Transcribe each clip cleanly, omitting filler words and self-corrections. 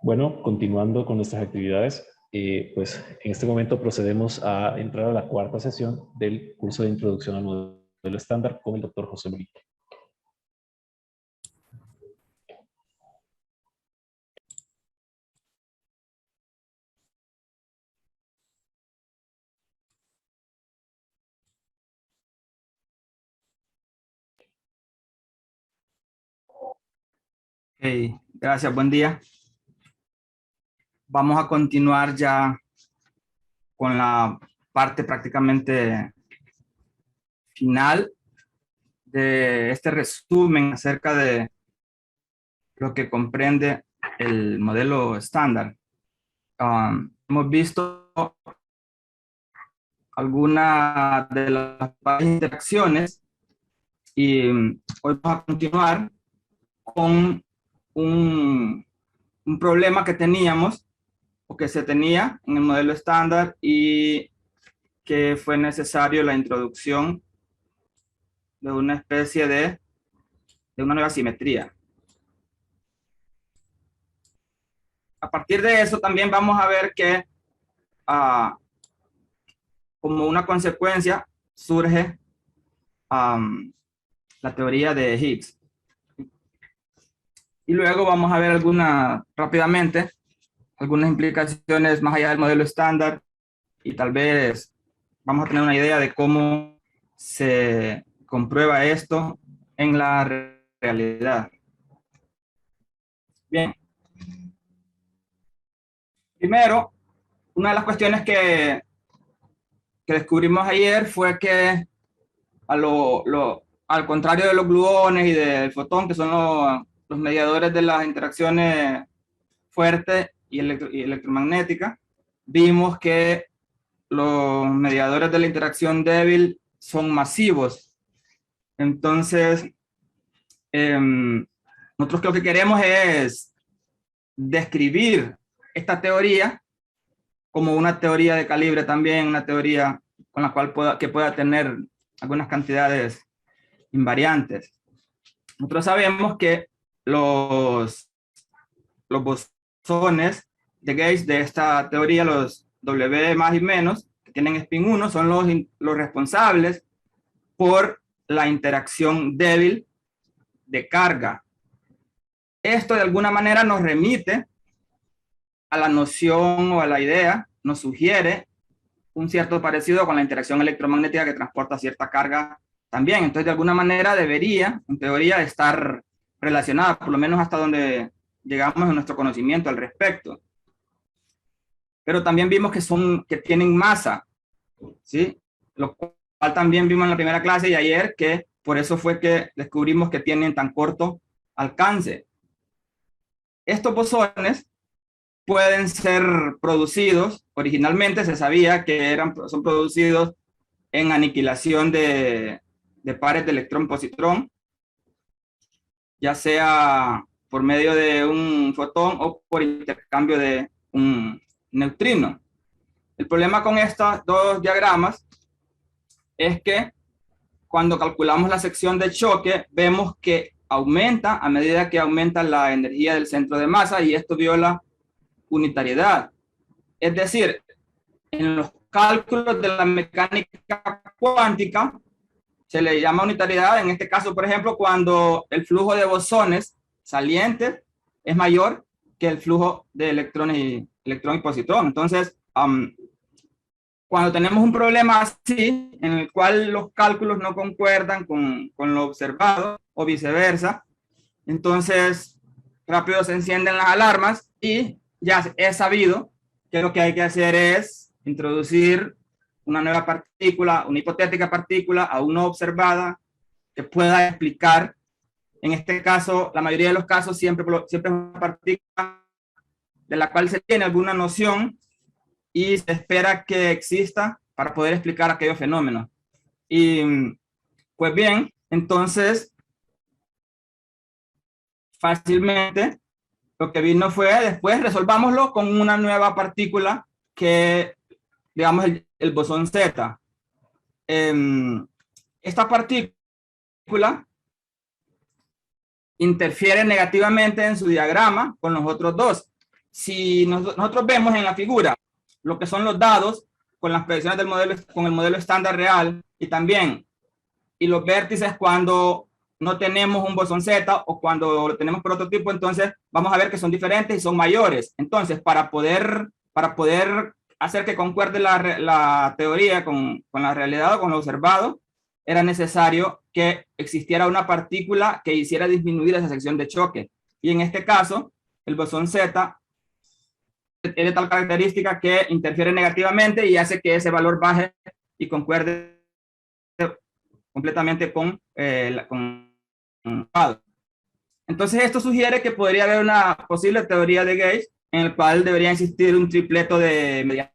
Bueno, continuando con nuestras actividades, pues en este momento procedemos a entrar a la cuarta sesión del curso de introducción al modelo estándar con el doctor José Luis. Hey, gracias, buen día. Vamos a continuar ya con la parte prácticamente final de este resumen acerca de lo que comprende el modelo estándar. Hemos visto algunas de las interacciones y hoy vamos a continuar con un problema que teníamos o que se tenía en el modelo estándar y que fue necesario la introducción de una especie de una nueva simetría. A partir de eso también vamos a ver que como una consecuencia surge la teoría de Higgs. Y luego vamos a ver rápidamente, algunas implicaciones más allá del modelo estándar y tal vez vamos a tener una idea de cómo se comprueba esto en la realidad. Bien. Primero, una de las cuestiones que descubrimos ayer fue que al contrario de los gluones y del fotón, que son los mediadores de las interacciones fuertes y electromagnéticas, vimos que los mediadores de la interacción débil son masivos. Entonces, nosotros lo que queremos es describir esta teoría como una teoría de calibre también, una teoría con la cual pueda tener algunas cantidades invariantes. Nosotros sabemos que los bosones de Gauge de esta teoría, los W más y menos, que tienen spin 1, son los responsables por la interacción débil de carga. Esto de alguna manera nos remite a la noción o a la idea, nos sugiere un cierto parecido con la interacción electromagnética que transporta cierta carga también. Entonces, de alguna manera debería, en teoría, estar relacionada, por lo menos hasta donde llegamos en nuestro conocimiento al respecto. Pero también vimos que tienen masa, ¿sí? Lo cual también vimos en la primera clase y ayer, que por eso fue que descubrimos que tienen tan corto alcance. Estos bosones pueden ser producidos, originalmente se sabía que son producidos en aniquilación de pares de electrón-positrón, ya sea por medio de un fotón o por intercambio de un neutrino. El problema con estos dos diagramas es que cuando calculamos la sección de choque, vemos que aumenta a medida que aumenta la energía del centro de masa y esto viola unitariedad. Es decir, en los cálculos de la mecánica cuántica se le llama unitariedad, en este caso, por ejemplo, cuando el flujo de bosones salientes es mayor que el flujo de electrón y positrón. Entonces, cuando tenemos un problema así, en el cual los cálculos no concuerdan con lo observado o viceversa, entonces rápido se encienden las alarmas y ya es sabido que lo que hay que hacer es introducir una nueva partícula, una hipotética partícula aún no observada que pueda explicar, en este caso, la mayoría de los casos siempre es una partícula de la cual se tiene alguna noción y se espera que exista para poder explicar aquellos fenómenos. Y pues bien, entonces fácilmente lo que vino fue después resolvámoslo con una nueva partícula que, digamos, el bosón Z. Esta partícula interfiere negativamente en su diagrama con los otros dos. si nosotros vemos en la figura lo que son los dados con las predicciones del modelo, con el modelo estándar real, y también los vértices cuando no tenemos un bosón Z o cuando lo tenemos prototipo, entonces vamos a ver que son diferentes y son mayores. Entonces, para poder hacer que concuerde la teoría con la realidad o con lo observado, era necesario que existiera una partícula que hiciera disminuir esa sección de choque. Y en este caso, el bosón Z es de tal característica que interfiere negativamente y hace que ese valor baje y concuerde completamente con entonces esto sugiere que podría haber una posible teoría de Gauge en el cual debería existir un tripleto de medianos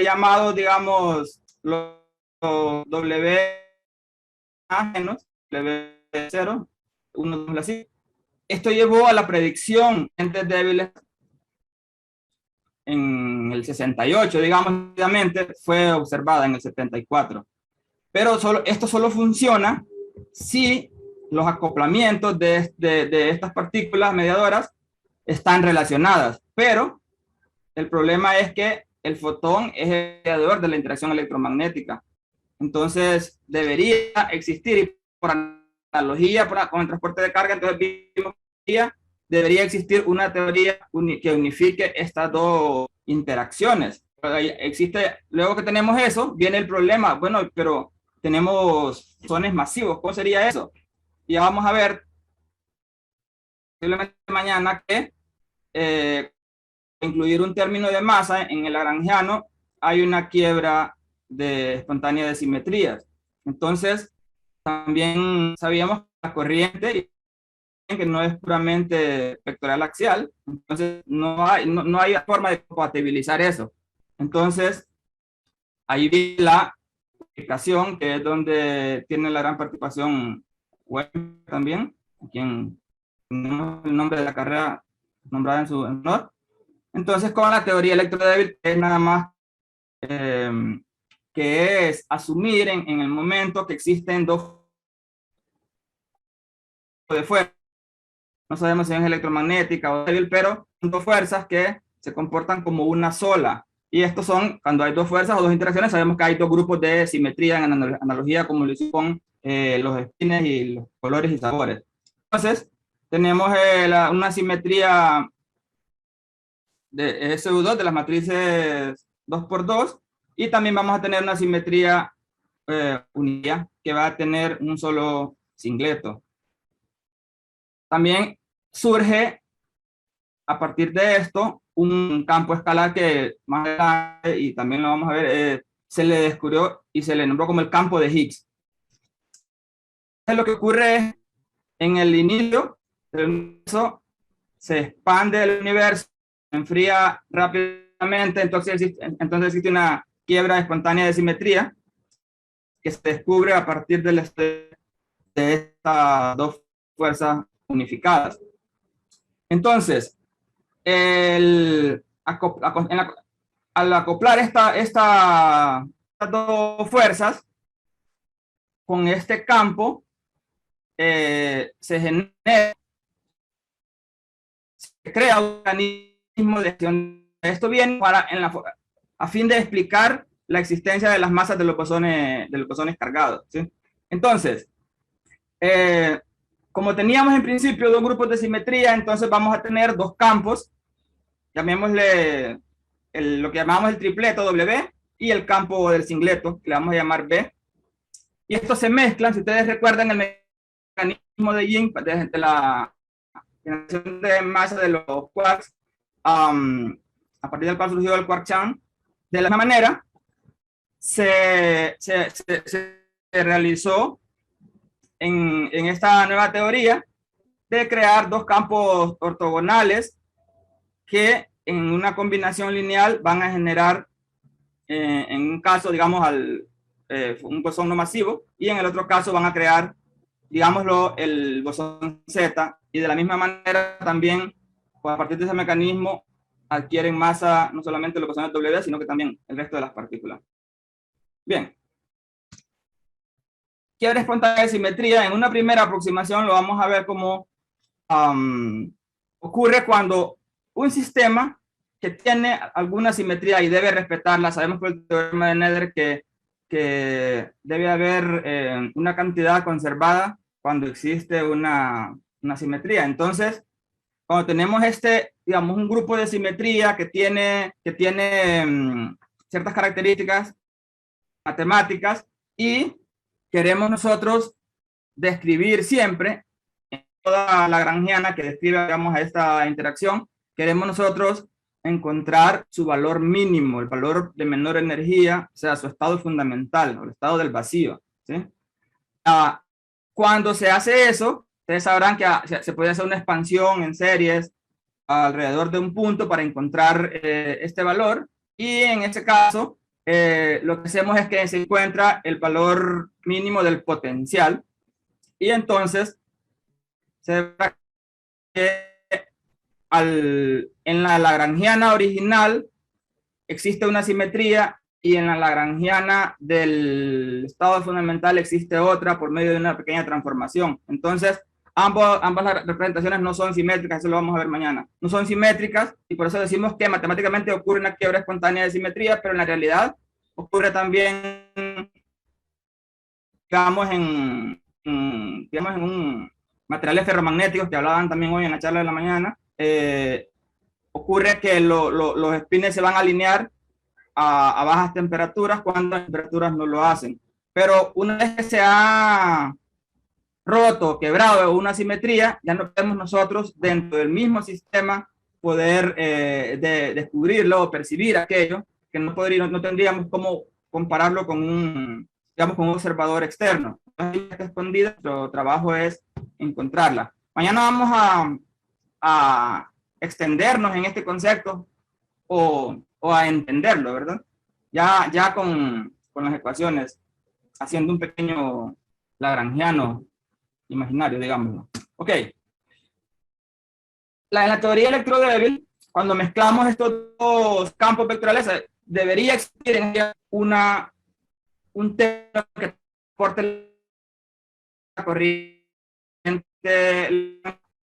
llamado, digamos, los W ajenos, W0, uno así. Esto llevó a la predicción de entes débiles en el 68, digamos, obviamente fue observada en el 74. Pero esto solo funciona si los acoplamientos de estas partículas mediadoras están relacionadas. Pero el problema es que el fotón es el mediador de la interacción electromagnética. Entonces debería existir, y por analogía con el transporte de carga, entonces debería existir una teoría que unifique estas dos interacciones. Luego que tenemos eso, viene el problema. Bueno, pero tenemos bosones masivos, ¿cómo sería eso? Y ya vamos a ver posiblemente mañana que incluir un término de masa en el lagrangiano hay una quiebra espontánea de simetrías. Entonces, también sabíamos que la corriente que no es puramente vectorial axial, entonces no hay forma de compatibilizar eso. Entonces, ahí viene la aplicación, que es donde tiene la gran participación web también, quien tenemos el nombre de la carrera nombrada en su honor. Entonces, con la teoría electrodébil es nada más que es asumir en el momento que existen dos de fuerza. No sabemos si es electromagnética o débil, pero son dos fuerzas que se comportan como una sola. Y estos son, cuando hay dos fuerzas o dos interacciones, sabemos que hay dos grupos de simetría en analogía como lo hizo con los espines y los colores y sabores. Entonces, tenemos una simetría de SU2 de las matrices 2x2 y también vamos a tener una simetría unida que va a tener un solo singleto. También surge a partir de esto un campo escalar que más adelante, y también lo vamos a ver, se le descubrió y se le nombró como el campo de Higgs. Lo que ocurre es en el inicio del universo se expande el universo, se enfría rápidamente, entonces existe una quiebra espontánea de simetría que se descubre a partir de estas dos fuerzas unificadas. Entonces, al acoplar estas dos fuerzas con este campo, se crea un mecanismo de acción. Esto viene a fin de explicar la existencia de las masas de los bosones cargados, ¿sí? Entonces, como teníamos en principio dos grupos de simetría, entonces vamos a tener dos campos, llamémosle lo que llamamos el tripleto W y el campo del singleto, que le vamos a llamar B. Y estos se mezclan, si ustedes recuerdan el mecanismo de Yin, de la generación de masa de los quarks, a partir del cual surgió el quark Chang. De la misma manera, se realizó en esta nueva teoría de crear dos campos ortogonales que en una combinación lineal van a generar, en un caso, digamos, un bosón no masivo, y en el otro caso van a crear, digámoslo, el bosón Z, y de la misma manera también, pues a partir de ese mecanismo, adquieren masa no solamente los bosones W, sino que también el resto de las partículas. Bien. Quiebra espontánea de simetría, en una primera aproximación lo vamos a ver como ocurre cuando un sistema que tiene alguna simetría y debe respetarla. Sabemos por el teorema de Nether que debe haber una cantidad conservada cuando existe una simetría. Entonces, cuando tenemos digamos, un grupo de simetría que tiene ciertas características matemáticas y queremos nosotros describir siempre en toda la lagrangiana que describe, digamos, a esta interacción, queremos nosotros encontrar su valor mínimo, el valor de menor energía, o sea, su estado fundamental, o el estado del vacío, ¿sí? Cuando se hace eso, ustedes sabrán que se puede hacer una expansión en series alrededor de un punto para encontrar este valor, y en este caso, lo que hacemos es que se encuentra el valor mínimo del potencial, y entonces se verá que en la lagrangiana original existe una simetría y en la lagrangiana del estado fundamental existe otra por medio de una pequeña transformación. Entonces, ambas representaciones no son simétricas, eso lo vamos a ver mañana. No son simétricas y por eso decimos que matemáticamente ocurre una quiebra espontánea de simetría, pero en la realidad ocurre también, digamos, en materiales ferromagnéticos que hablaban también hoy en la charla de la mañana. Ocurre que los espines se van a alinear a bajas temperaturas cuando las temperaturas no lo hacen. Pero una vez que se ha roto, quebrado una simetría, ya no podemos nosotros dentro del mismo sistema poder descubrirlo o percibir aquello, que no tendríamos cómo compararlo con un observador externo. Está escondida, nuestro trabajo es encontrarla. Mañana vamos a extendernos en este concepto o a entenderlo, ¿verdad? Ya con las ecuaciones, haciendo un pequeño lagrangiano imaginario, digámoslo. Ok. En la teoría electrodébil, cuando mezclamos estos dos campos vectoriales, debería existir en ella un término que transporte la corriente,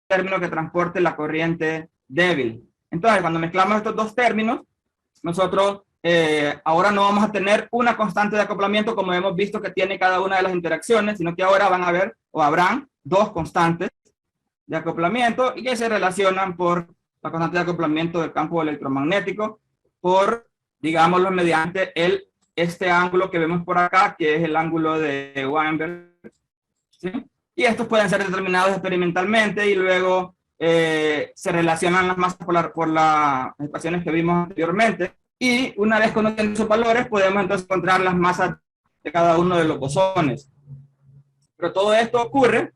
término que transporte la corriente débil. Entonces, cuando mezclamos estos dos términos, nosotros ahora no vamos a tener una constante de acoplamiento como hemos visto que tiene cada una de las interacciones, sino que ahora van a haber o habrán dos constantes de acoplamiento y que se relacionan por la constante de acoplamiento del campo electromagnético por, digámoslo, mediante este ángulo que vemos por acá, que es el ángulo de Weinberg, ¿sí? Y estos pueden ser determinados experimentalmente y luego se relacionan las masas por las ecuaciones que vimos anteriormente. Y una vez conociendo esos valores, podemos entonces encontrar las masas de cada uno de los bosones. Pero todo esto ocurre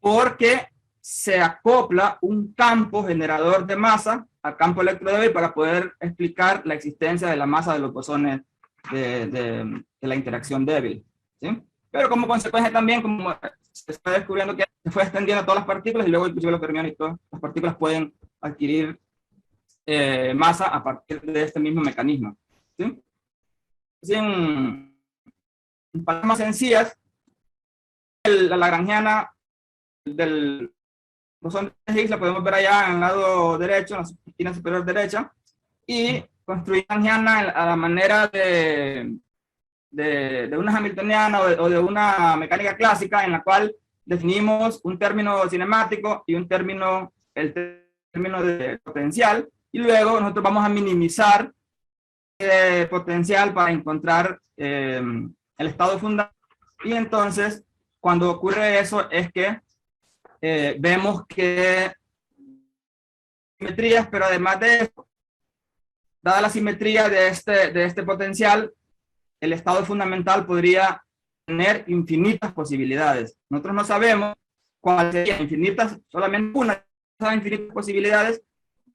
porque se acopla un campo generador de masa al campo electrodébil para poder explicar la existencia de la masa de los bosones de la interacción débil, ¿sí? Pero como consecuencia también, como se está descubriendo que se fue extendiendo a todas las partículas y luego inclusive los fermiones y todas las partículas pueden adquirir masa a partir de este mismo mecanismo, ¿sí? Así en palabras más sencillas, la lagrangiana del bosón de Higgs la podemos ver allá en el lado derecho, en la esquina superior derecha, y construir lagrangiana a la manera de una hamiltoniana o de una mecánica clásica, en la cual definimos un término cinemático y un término, el término de potencial, y luego nosotros vamos a minimizar el potencial para encontrar el estado fundamental. Y entonces, cuando ocurre eso, es que vemos que simetrías, pero además de eso, dada la simetría de este potencial, el estado fundamental podría tener infinitas posibilidades. Nosotros no sabemos cuáles serían infinitas, solamente una de esas infinitas posibilidades.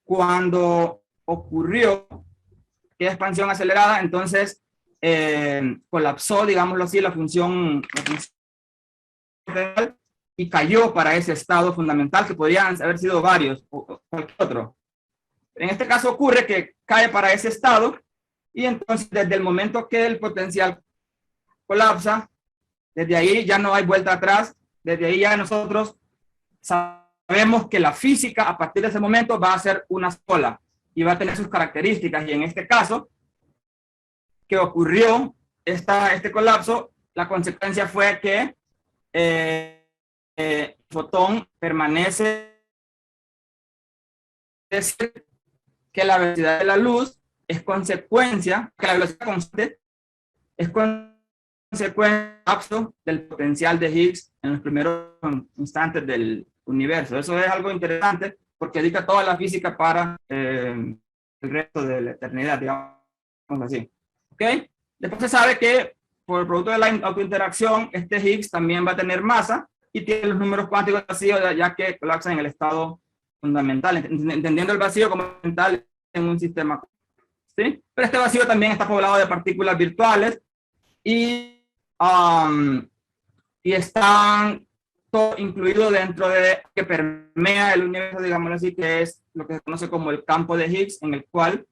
Cuando ocurrió que expansión acelerada, entonces colapsó, digámoslo así, la función y cayó para ese estado fundamental, que podrían haber sido varios o cualquier otro. En este caso ocurre que cae para ese estado y entonces desde el momento que el potencial colapsa, desde ahí ya no hay vuelta atrás, desde ahí ya nosotros sabemos sabemos que la física a partir de ese momento va a ser una sola y va a tener sus características. Y en este caso, que ocurrió este colapso, la consecuencia fue que el fotón permanece, es decir, que la velocidad de la luz es consecuencia, que la velocidad constante es consecuencia del potencial de Higgs en los primeros instantes del universo. Eso es algo interesante porque dedica toda la física para el resto de la eternidad, digamos así. ¿Ok? Después se sabe que por el producto de la autointeracción, este Higgs también va a tener masa y tiene los números cuánticos vacíos, ya que colapsa en el estado fundamental, entendiendo el vacío como fundamental en un sistema. ¿Sí? Pero este vacío también está poblado de partículas virtuales y están todo incluido dentro de que permea el universo, digámoslo así, que es lo que se conoce como el campo de Higgs, en el cual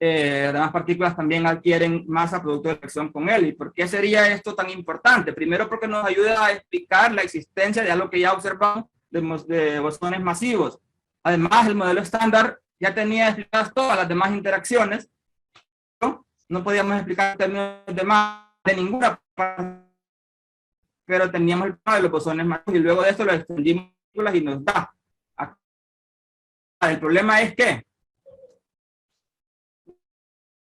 las demás partículas también adquieren masa producto de la reacción con él. ¿Y por qué sería esto tan importante? Primero porque nos ayuda a explicar la existencia de algo que ya observamos de bosones masivos. Además, el modelo estándar ya tenía explicadas todas las demás interacciones, pero no podíamos explicar en términos de ninguna parte, pero teníamos el tema de los bosones masivos y luego de esto lo extendimos y nos da. El problema es que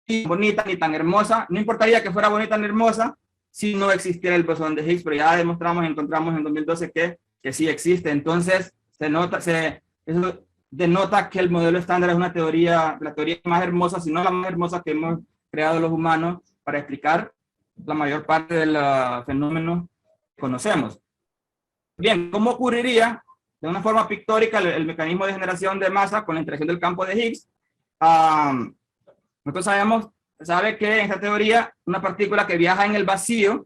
ni bonita ni tan hermosa, no importaría que fuera bonita ni hermosa si no existiera el bosón de Higgs, pero ya demostramos, encontramos en 2012 que sí existe. Entonces eso denota que el modelo estándar es una teoría, la teoría más hermosa, si no la más hermosa que hemos creado los humanos para explicar la mayor parte de los fenómenos que conocemos. Bien, ¿cómo ocurriría de una forma pictórica el mecanismo de generación de masa con la interacción del campo de Higgs? Nosotros sabe que en esta teoría una partícula que viaja en el vacío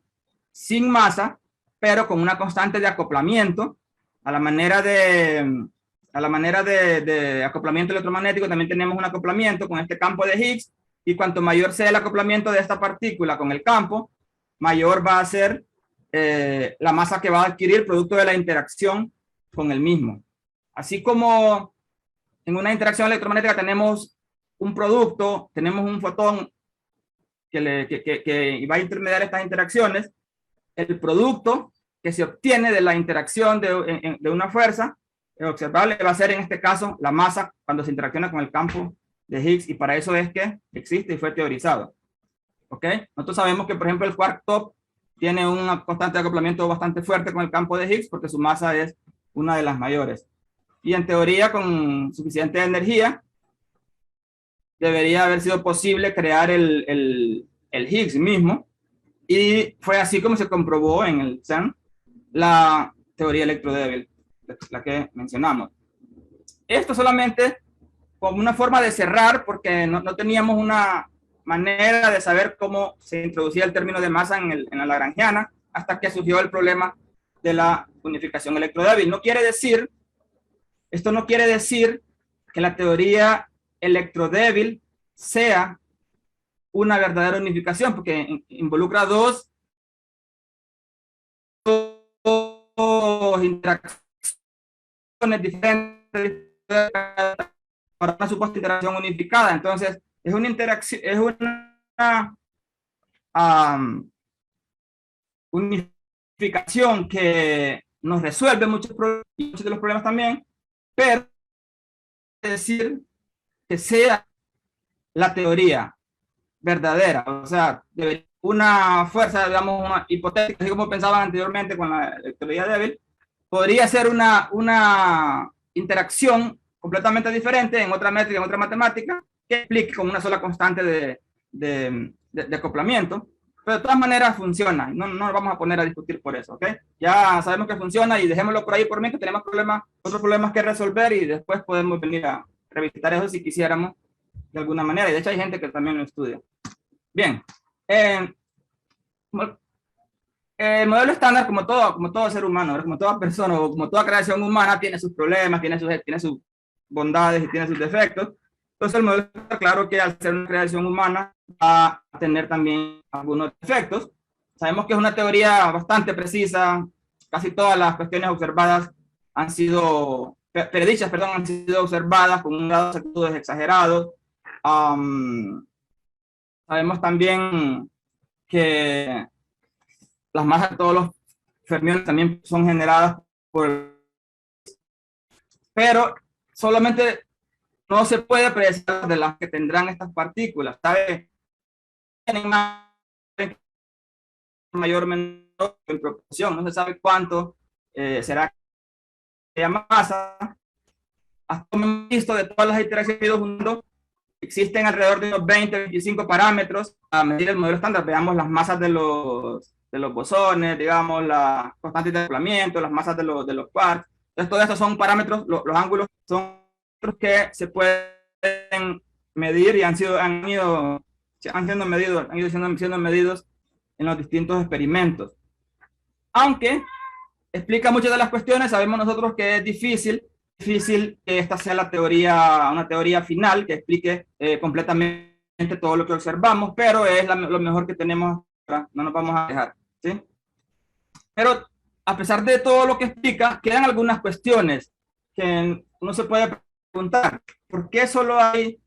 sin masa, pero con una constante de acoplamiento, a la manera de acoplamiento electromagnético, también tenemos un acoplamiento con este campo de Higgs, y cuanto mayor sea el acoplamiento de esta partícula con el campo, mayor va a ser la masa que va a adquirir producto de la interacción con el mismo. Así como en una interacción electromagnética tenemos un producto, tenemos un fotón que va a intermediar estas interacciones, el producto que se obtiene de la interacción de una fuerza observable va a ser en este caso la masa cuando se interacciona con el campo de Higgs, y para eso es que existe y fue teorizado. ¿Ok? Nosotros sabemos que, por ejemplo, el quark top tiene una constante de acoplamiento bastante fuerte con el campo de Higgs porque su masa es una de las mayores. Y en teoría, con suficiente energía, debería haber sido posible crear el Higgs mismo, y fue así como se comprobó en el CERN la teoría electrodébil, la que mencionamos. Esto solamente como una forma de cerrar, porque no teníamos una manera de saber cómo se introducía el término de masa en la lagrangiana, hasta que surgió el problema de la unificación electrodébil. Esto no quiere decir que la teoría electrodébil sea una verdadera unificación, porque involucra dos interacciones diferentes para una supuesta interacción unificada. Entonces, es una interacción, es una unificación que nos resuelve muchos de los problemas también, pero decir que sea la teoría verdadera, o sea, una fuerza, digamos, una hipotética, así como pensaban anteriormente con la teoría débil, podría ser una interacción completamente diferente en otra métrica, en otra matemática, que explique con una sola constante de acoplamiento, pero de todas maneras funciona, no nos vamos a poner a discutir por eso, ¿ok? Ya sabemos que funciona y dejémoslo por ahí por mí, que tenemos otros problemas que resolver, y después podemos venir a revisitar eso si quisiéramos de alguna manera, y de hecho hay gente que también lo estudia. Bien, el modelo estándar, como todo ser humano, como toda persona o como toda creación humana, tiene sus problemas, tiene sus bondades y tiene sus defectos. Entonces el modelo está claro que al ser una creación humana va a tener también algunos defectos. Sabemos que es una teoría bastante precisa, casi todas las cuestiones observadas han sido, predichas, perdón, han sido observadas con un grado de exactitud exagerado. Sabemos también que las masas de todos los fermiones también son generadas por... Pero solamente no se puede predecir de las que tendrán estas partículas. ¿Sabe? Tienen mayor o menor en proporción. No se sabe cuánto será la masa. Hasta hemos visto de todas las interacciones que ha habido juntos, existen alrededor de unos 20-25 parámetros a medir el modelo estándar. Veamos las masas de los bosones, digamos, las constantes de acoplamiento, las masas de los quarks. Entonces, todo esto son parámetros, los ángulos son los que se pueden medir y han sido medidos en los distintos experimentos. Aunque explica muchas de las cuestiones, sabemos nosotros que es difícil que esta sea una teoría final que explique completamente todo lo que observamos, pero es lo mejor que tenemos, no nos vamos a dejar, ¿sí? Pero a pesar de todo lo que explica, quedan algunas cuestiones que uno se puede preguntar. ¿Por qué solo hay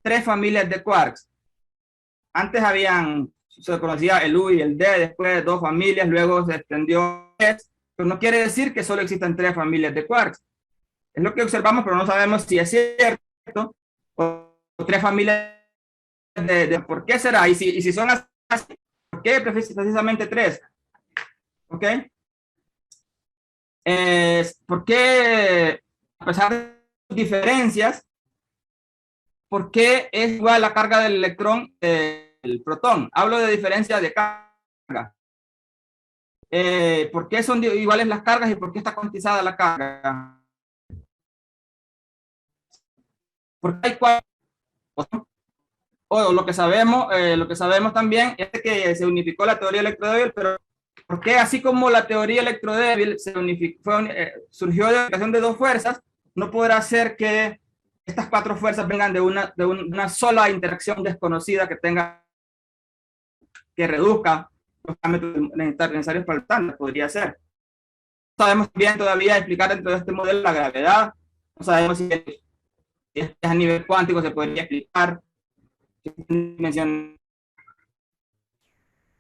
3 familias de quarks? Antes se conocía el U y el D, después 2 familias, luego se extendió a 3, pero no quiere decir que solo existan 3 familias de quarks. Es lo que observamos, pero no sabemos si es cierto, o 3 familias de por qué será, y si son así, ¿por qué precisamente 3? ¿Ok? ¿Por qué, a pesar de diferencias, por qué es igual la carga del electrón del protón? Hablo de diferencia de carga. ¿Por qué son iguales las cargas y por qué está cuantizada la carga? Porque hay 4. O lo que sabemos también es que se unificó la teoría electrodébil, pero ¿por qué así como la teoría electrodébil surgió de la unificación de 2 fuerzas, no podrá ser que estas 4 fuerzas vengan de una sola interacción desconocida que reduzca los parámetros necesarios para el estándar? Podría ser. No sabemos bien todavía explicar dentro de este modelo la gravedad, no sabemos si es a nivel cuántico, se podría explicar dimensión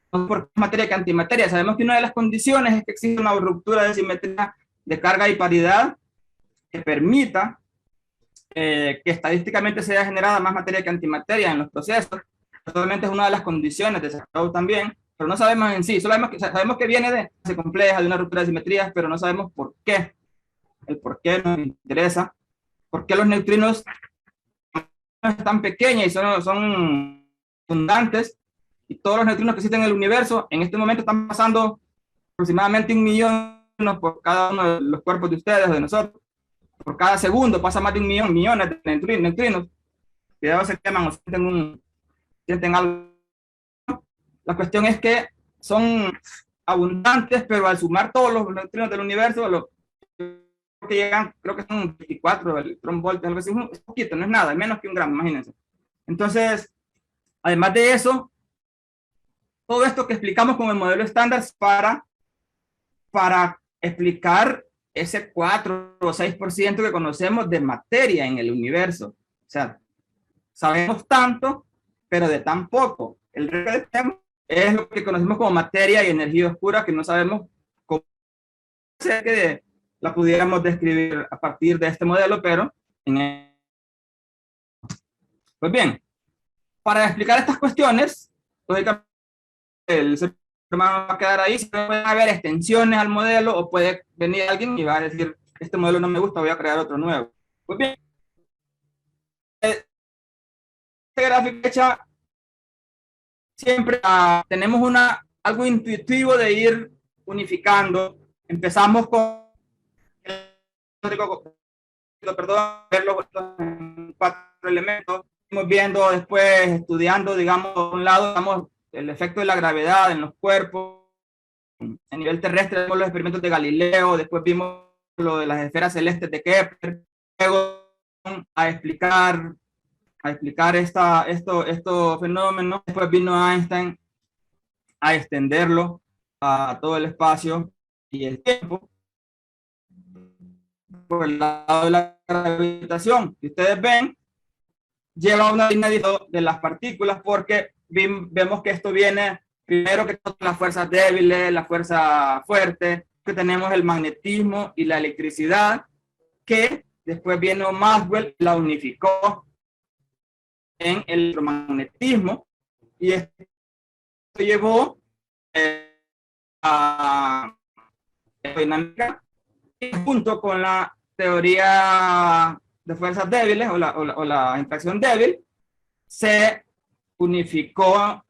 por materia que antimateria. Sabemos que una de las condiciones es que existe una ruptura de simetría de carga y paridad que permita que estadísticamente sea generada más materia que antimateria en los procesos. Actualmente es una de las condiciones de Sacrow también, pero no sabemos en sí. Solo sabemos que viene de base compleja, de una ruptura de simetrías, pero no sabemos por qué. El por qué nos interesa. ¿Por qué los neutrinos tan pequeñas y son abundantes? Y todos los neutrinos que existen en el universo en este momento están pasando aproximadamente 1 millón por cada uno de los cuerpos de ustedes o de nosotros. Por cada segundo pasa más de 1 millón, millones de neutrinos. Cuidado, se queman o sienten algo. La cuestión es que son abundantes, pero al sumar todos los neutrinos del universo, que llegan, creo que son 24 electronvoltios, algo así, es poquito, no es nada, es menos que 1 gramo, imagínense. Entonces, además de eso, todo esto que explicamos con el modelo estándar para explicar ese 4 o 6% que conocemos de materia en el universo. O sea, sabemos tanto, pero de tan poco. El resto es lo que conocemos como materia y energía oscura, que no sabemos cómo hacer que la pudiéramos describir a partir de este modelo, pero pues bien, para explicar estas cuestiones, lógicamente el ser humano va a quedar ahí. Pueden haber extensiones al modelo, o puede venir alguien y va a decir, este modelo no me gusta, voy a crear otro nuevo. Pues bien, este gráfico hecha siempre tenemos algo intuitivo de ir unificando. Empezamos con verlo en 4 elementos. Estamos viendo después, estudiando, digamos, por un lado, digamos, el efecto de la gravedad en los cuerpos. A nivel terrestre vimos los experimentos de Galileo, después vimos lo de las esferas celestes de Kepler, luego a explicar estos fenómenos. Después vino Einstein a extenderlo a todo el espacio y el tiempo. por el lado de la gravitación. Si ustedes ven, lleva una línea de las partículas porque vemos que esto viene primero que todas las fuerzas débiles, la fuerza fuerte, que tenemos el magnetismo y la electricidad, que después vino Maxwell, la unificó en el electromagnetismo, y esto llevó a dinámica, junto con la teoría de fuerzas débiles o la interacción débil, se unificó,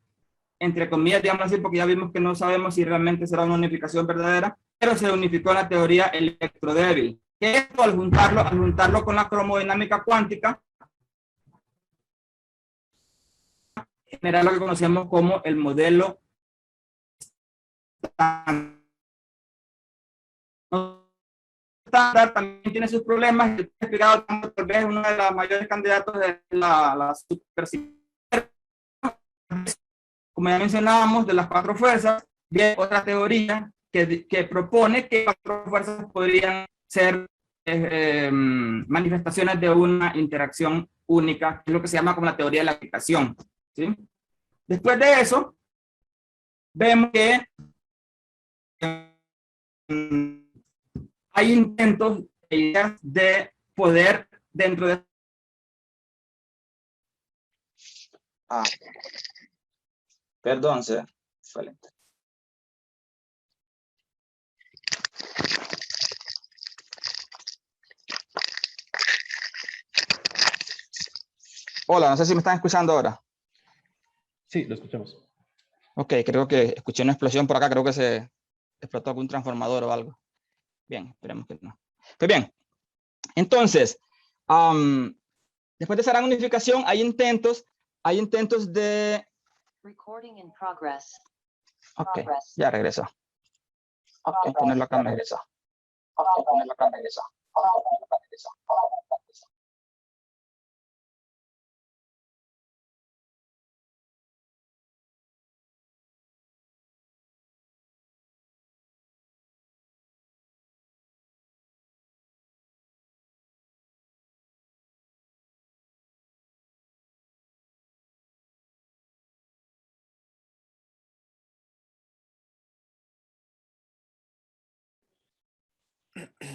entre comillas, digamos así, porque ya vimos que no sabemos si realmente será una unificación verdadera, pero se unificó la teoría electrodébil. Que esto, al juntarlo con la cromodinámica cuántica, genera lo que conocemos como el modelo estándar. También tiene sus problemas, y he explicado, tal vez uno de los mayores candidatos de la supersimetría. Como ya mencionábamos, de las cuatro fuerzas, viene otra teoría que propone que cuatro fuerzas podrían ser manifestaciones de una interacción única, que es lo que se llama como la teoría de la aplicación, ¿sí? Después de eso, vemos que hay intentos de poder dentro de... Perdón, se fue lento. Hola, no sé si me están escuchando ahora. Sí, lo escuchamos. Ok, creo que escuché una explosión por acá, creo que se explotó algún transformador o algo. Bien, esperemos que no. Pues bien, entonces, después de esa unificación, hay intentos de... Recording in progress. Ok, ya regresó. Ok, ponerlo acá, me regresó. Ok, ponerlo acá, me regresó.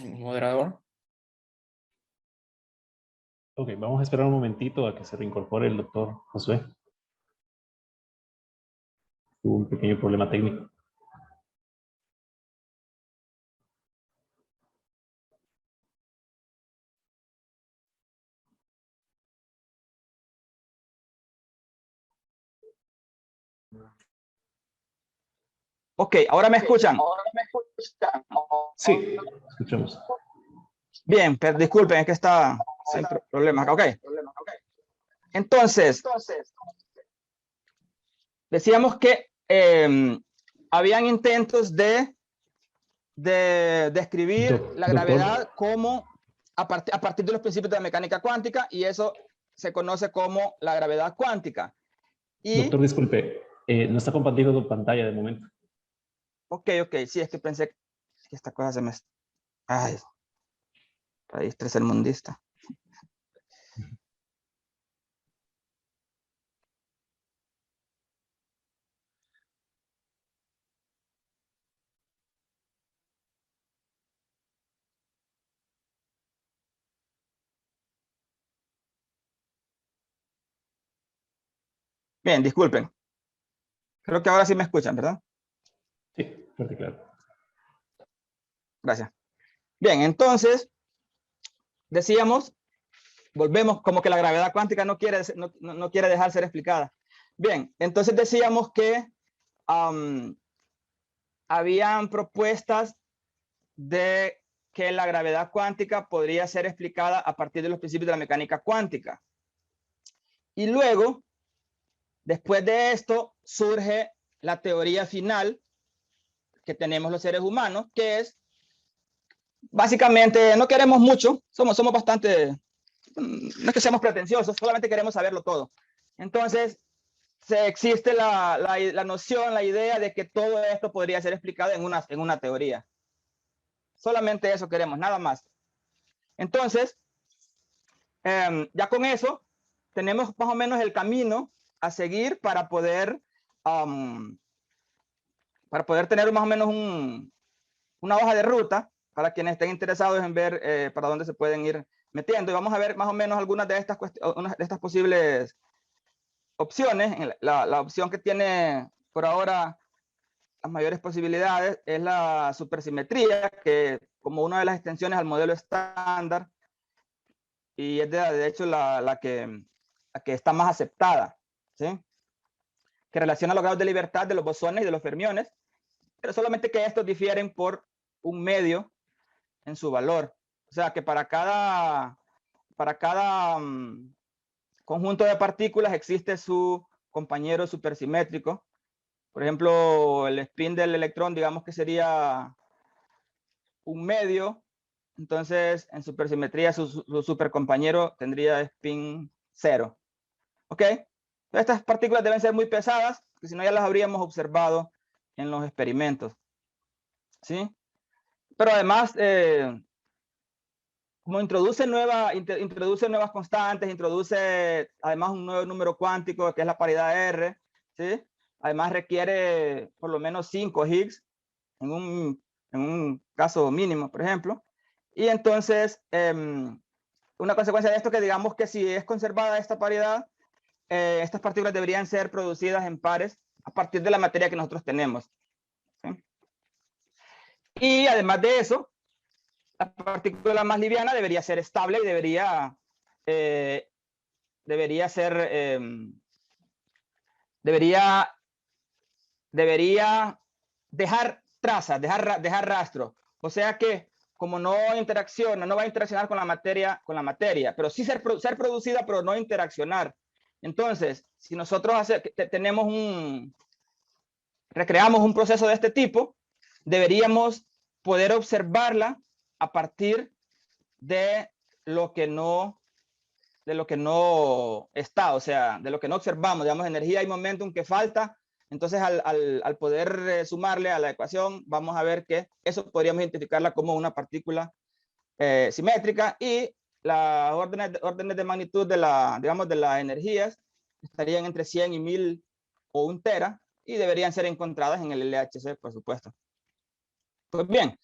Moderador. Ok, vamos a esperar un momentito a que se reincorpore el doctor Josué. Hubo un pequeño problema técnico. Ok, ahora me escuchan. Sí, escuchamos. Bien, pero disculpen, es que está sin problemas. Ok. Entonces, decíamos que habían intentos de describir la gravedad como a partir de los principios de la mecánica cuántica, y eso se conoce como la gravedad cuántica. Y, doctor, disculpe, no está compartiendo tu pantalla de momento. ok, sí, es que pensé que esta cosa se me... Ay, país tercermundista. Bien, disculpen. Creo que ahora sí me escuchan, ¿verdad? Sí, fuerte, claro. Gracias. Bien, entonces, decíamos, volvemos como que la gravedad cuántica no quiere dejar ser explicada. Bien, entonces decíamos que habían propuestas de que la gravedad cuántica podría ser explicada a partir de los principios de la mecánica cuántica. Y luego, después de esto, surge la teoría final que tenemos los seres humanos, que es, básicamente, no queremos mucho, somos bastante, no es que seamos pretenciosos, solamente queremos saberlo todo. Entonces, existe la noción, la idea de que todo esto podría ser explicado en una teoría. Solamente eso queremos, nada más. Entonces, ya con eso, tenemos más o menos el camino a seguir para poder tener más o menos una hoja de ruta para quienes estén interesados en ver para dónde se pueden ir metiendo. Y vamos a ver más o menos algunas de estas posibles opciones. La opción que tiene por ahora las mayores posibilidades es la supersimetría, que como una de las extensiones al modelo estándar, y es de hecho la que está más aceptada, ¿sí? Que relaciona los grados de libertad de los bosones y de los fermiones, pero solamente que estos difieren por un medio en su valor. O sea que para cada conjunto de partículas existe su compañero supersimétrico. Por ejemplo, el spin del electrón, digamos que sería un medio. Entonces, en supersimetría, su supercompañero tendría spin 0. ¿Ok? Estas partículas deben ser muy pesadas, que si no ya las habríamos observado en los experimentos. ¿Sí? Pero además, como introduce nuevas constantes, introduce además un nuevo número cuántico, que es la paridad R, ¿sí? Además requiere por lo menos 5 Higgs en un caso mínimo, por ejemplo. Y entonces, una consecuencia de esto que digamos que si es conservada esta paridad, estas partículas deberían ser producidas en pares a partir de la materia que nosotros tenemos. ¿Sí? Y además de eso, la partícula más liviana debería ser estable y debería dejar trazas, dejar rastro. O sea que como no va a interaccionar con la materia, pero sí ser producida, pero no interaccionar. Entonces, si nosotros recreamos un proceso de este tipo, deberíamos poder observarla a partir de lo que no está, o sea, de lo que no observamos, digamos, energía y momentum que falta. Entonces, al poder sumarle a la ecuación, vamos a ver que eso podríamos identificarla como una partícula simétrica, y las órdenes de magnitud de las energías estarían entre 100 y 1000 o 1 tera, y deberían ser encontradas en el LHC, por supuesto. Pues bien,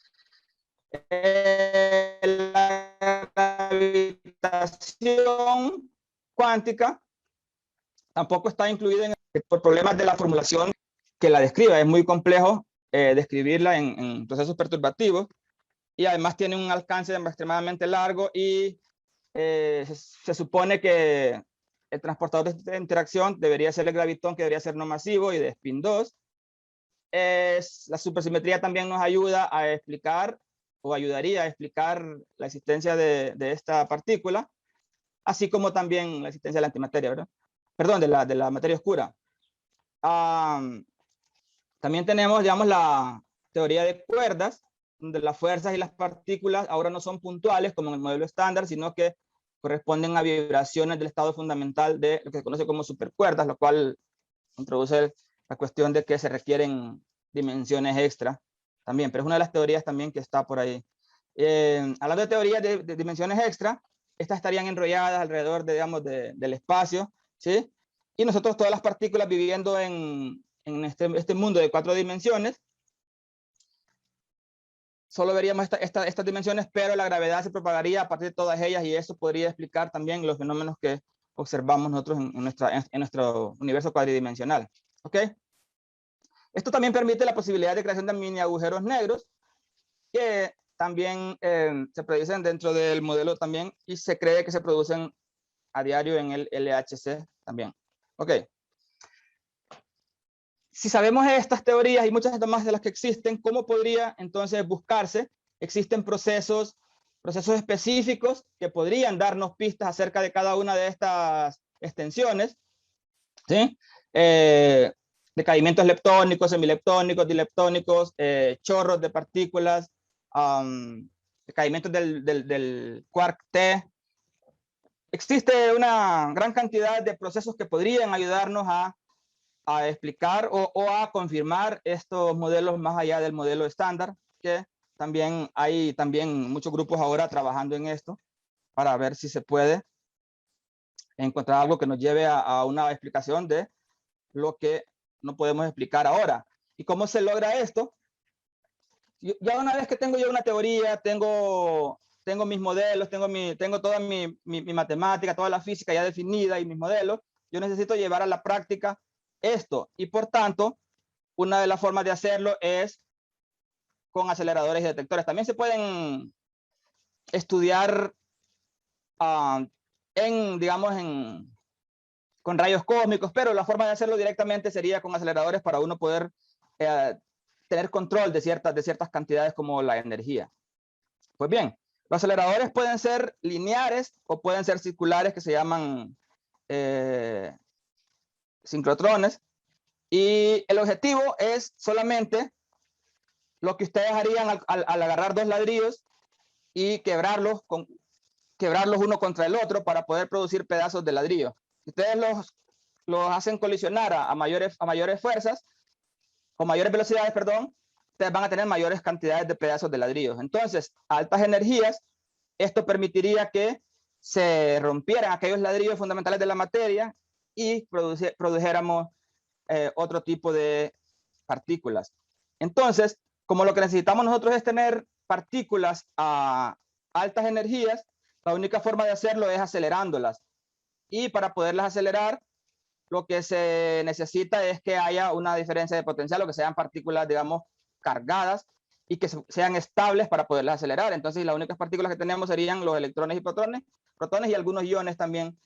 la gravitación cuántica tampoco está incluida por problemas de la formulación que la describa. Es muy complejo describirla en procesos perturbativos, y además tiene un alcance extremadamente largo, y se supone que el transportador de esta interacción debería ser el gravitón, que debería ser no masivo y de spin 2. La supersimetría también nos ayuda a explicar, o ayudaría a explicar la existencia de esta partícula, así como también la existencia de la antimateria, ¿verdad? Perdón, de la materia oscura. También tenemos, digamos, la teoría de cuerdas, donde las fuerzas y las partículas ahora no son puntuales como en el modelo estándar, sino que corresponden a vibraciones del estado fundamental de lo que se conoce como supercuerdas, lo cual introduce la cuestión de que se requieren dimensiones extra también, pero es una de las teorías también que está por ahí. Hablando de teorías de dimensiones extra, estas estarían enrolladas alrededor digamos, del espacio, ¿sí? Y nosotros, todas las partículas viviendo en este mundo de 4 dimensiones, solo veríamos estas dimensiones, pero la gravedad se propagaría a partir de todas ellas, y eso podría explicar también los fenómenos que observamos nosotros en nuestro universo cuadridimensional. ¿Ok? Esto también permite la posibilidad de creación de mini agujeros negros, que también se producen dentro del modelo también, y se cree que se producen a diario en el LHC también. Ok. Si sabemos estas teorías y muchas más de las que existen, ¿cómo podría entonces buscarse? Existen procesos específicos que podrían darnos pistas acerca de cada una de estas extensiones, ¿sí? Decaimientos leptónicos, semileptónicos, dileptónicos, chorros de partículas, decaimientos del quark T. Existe una gran cantidad de procesos que podrían ayudarnos a explicar o a confirmar estos modelos más allá del modelo estándar, que hay muchos grupos ahora trabajando en esto para ver si se puede encontrar algo que nos lleve a una explicación de lo que no podemos explicar ahora. ¿Y cómo se logra esto? Ya una vez que tengo yo una teoría, tengo mis modelos, tengo toda mi matemática, toda la física ya definida y mis modelos, yo necesito llevar a la práctica esto. Y por tanto, una de las formas de hacerlo es con aceleradores y detectores. También se pueden estudiar con rayos cósmicos, pero la forma de hacerlo directamente sería con aceleradores para uno poder tener control de ciertas cantidades como la energía. Pues bien, los aceleradores pueden ser lineares o pueden ser circulares, que se llaman sincrotrones, y el objetivo es solamente lo que ustedes harían al agarrar dos ladrillos y quebrarlos uno contra el otro para poder producir pedazos de ladrillo. Ustedes los hacen colisionar a mayores fuerzas, con mayores velocidades, perdón, ustedes van a tener mayores cantidades de pedazos de ladrillos. Entonces, a altas energías, esto permitiría que se rompieran aquellos ladrillos fundamentales de la materia y produjéramos otro tipo de partículas. Entonces, como lo que necesitamos nosotros es tener partículas a altas energías, la única forma de hacerlo es acelerándolas. Y para poderlas acelerar, lo que se necesita es que haya una diferencia de potencial, o que sean partículas, digamos, cargadas y que sean estables para poderlas acelerar. Entonces, las únicas partículas que tenemos serían los electrones y protones y algunos iones también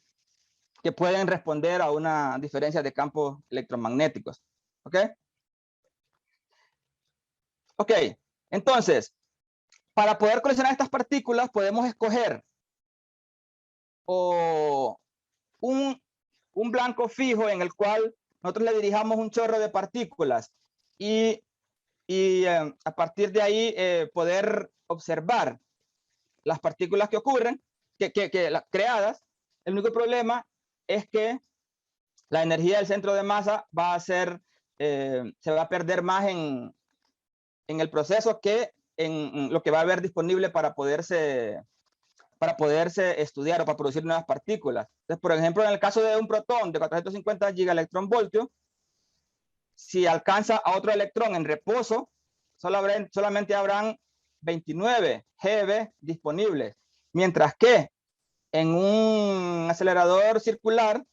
que pueden responder a una diferencia de campos electromagnéticos. ¿Ok? Ok, entonces, para poder colisionar estas partículas podemos escoger o un blanco fijo en el cual nosotros le dirijamos un chorro de partículas y a partir de ahí poder observar las partículas que ocurren, las creadas. El único problema es que la energía del centro de masa va a ser, se va a perder más en el proceso que en lo que va a haber disponible para poderse estudiar o para producir nuevas partículas. Entonces, por ejemplo, en el caso de un protón de 450 gigaelectronvoltios, si alcanza a otro electrón en reposo, solamente habrán 29 GeV disponibles, mientras que en un acelerador circular,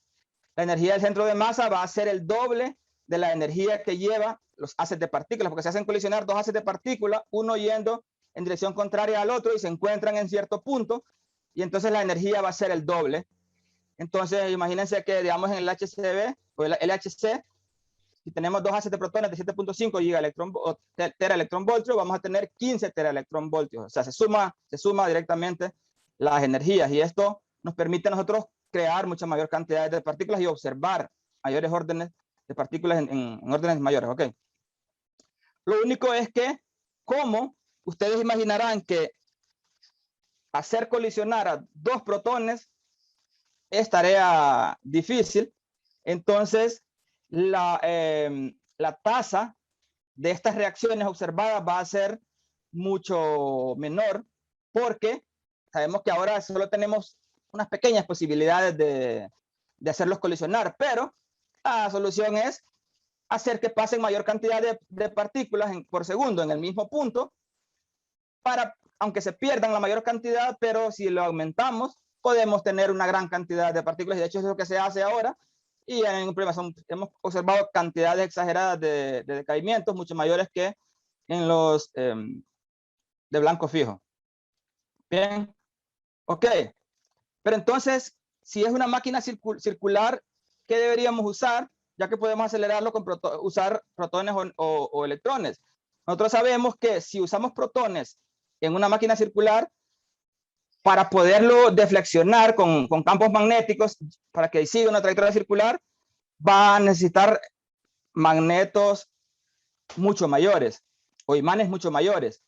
la energía del centro de masa va a ser el doble de la energía que lleva los haces de partículas, porque se hacen colisionar dos haces de partículas, uno yendo en dirección contraria al otro y se encuentran en cierto punto, y entonces la energía va a ser el doble. Entonces, imagínense que, digamos, en el HCV o el LHC, si tenemos dos haces de protones de 7.5 teraelectronvoltios, vamos a tener 15 teraelectronvoltios. O sea, se suma directamente las energías, y esto nos permite a nosotros crear mucha mayor cantidad de partículas y observar mayores órdenes de partículas en órdenes mayores. Ok. Lo único es que, como ustedes imaginarán que hacer colisionar a dos protones es tarea difícil, entonces la tasa de estas reacciones observadas va a ser mucho menor, porque sabemos que ahora solo tenemos unas pequeñas posibilidades de hacerlos colisionar, pero la solución es hacer que pasen mayor cantidad de partículas por segundo en el mismo punto, aunque se pierdan la mayor cantidad, pero si lo aumentamos, podemos tener una gran cantidad de partículas, y de hecho es lo que se hace ahora. Y en un problema hemos observado cantidades exageradas de decaimientos, mucho mayores que en los de blanco fijo. Bien, ok. Pero entonces, si es una máquina circular, ¿qué deberíamos usar? Ya que podemos acelerarlo con usar protones o electrones. Nosotros sabemos que si usamos protones en una máquina circular, para poderlo deflexionar con campos magnéticos, para que siga una trayectoria circular, va a necesitar magnetos mucho mayores o imanes mucho mayores,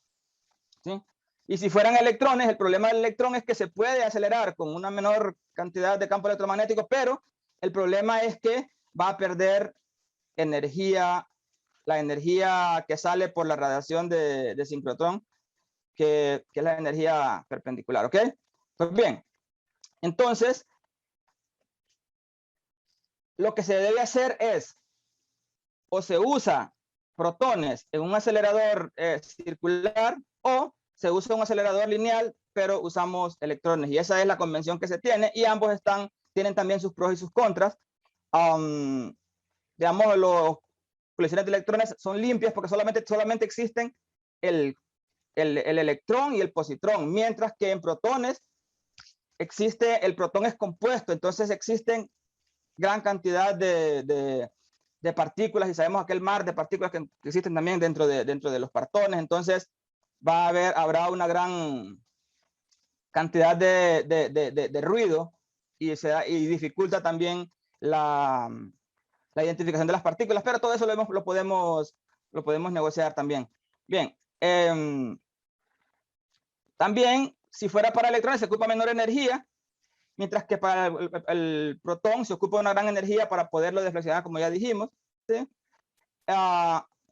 ¿sí? Y si fueran electrones, el problema del electrón es que se puede acelerar con una menor cantidad de campo electromagnético, pero el problema es que va a perder energía, la energía que sale por la radiación de sincrotrón que es la energía perpendicular, ¿ok? Pues bien, entonces, lo que se debe hacer es, o se usa protones en un acelerador circular, o se usa un acelerador lineal, pero usamos electrones. Y esa es la convención que se tiene, y ambos tienen también sus pros y sus contras. Digamos, los colisiones de electrones son limpias porque solamente existen el electrón y el positrón, mientras que en protones el protón es compuesto, entonces existen gran cantidad de partículas, y sabemos aquel mar de partículas que existen también dentro de los partones. Entonces habrá una gran cantidad de ruido, y dificulta también la identificación de las partículas, pero todo eso lo podemos negociar también. Bien, también si fuera para electrones se ocupa menor energía, mientras que para el protón se ocupa una gran energía para poderlo deflexionar, como ya dijimos, ¿sí?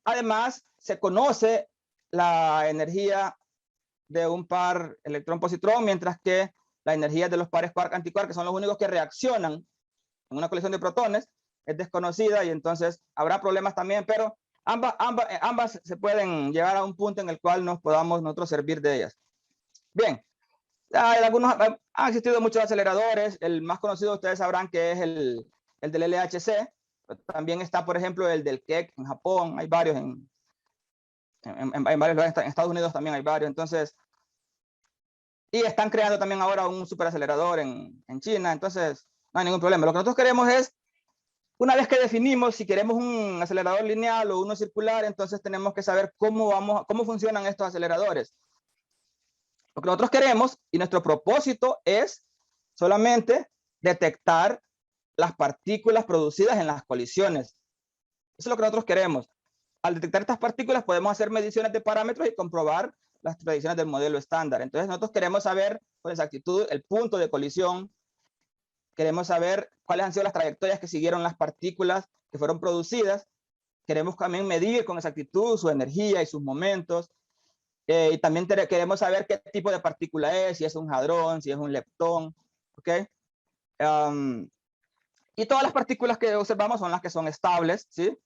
Además, se conoce la energía de un par electrón-positrón, mientras que la energía de los pares quark-antiquark, que son los únicos que reaccionan en una colisión de protones, es desconocida, y entonces habrá problemas también, pero ambas se pueden llegar a un punto en el cual nos podamos nosotros servir de ellas. Bien, han existido muchos aceleradores. El más conocido ustedes sabrán que es el del LHC. También está, por ejemplo, el del Keck en Japón. Hay varios en varios lugares. En Estados Unidos también hay varios. Entonces, y están creando también ahora un superacelerador en China. Entonces, no hay ningún problema. Lo que nosotros queremos es, una vez que definimos si queremos un acelerador lineal o uno circular, entonces tenemos que saber cómo funcionan estos aceleradores. Lo que nosotros queremos y nuestro propósito es solamente detectar las partículas producidas en las colisiones. Eso es lo que nosotros queremos. Al detectar estas partículas podemos hacer mediciones de parámetros y comprobar las predicciones del modelo estándar. Entonces nosotros queremos saber con exactitud el punto de colisión. Queremos saber cuáles han sido las trayectorias que siguieron las partículas que fueron producidas. Queremos también medir con exactitud su energía y sus momentos. Y también queremos saber qué tipo de partícula es, si es un hadrón, si es un leptón, ¿ok? Y todas las partículas que observamos son las que son estables, ¿sí?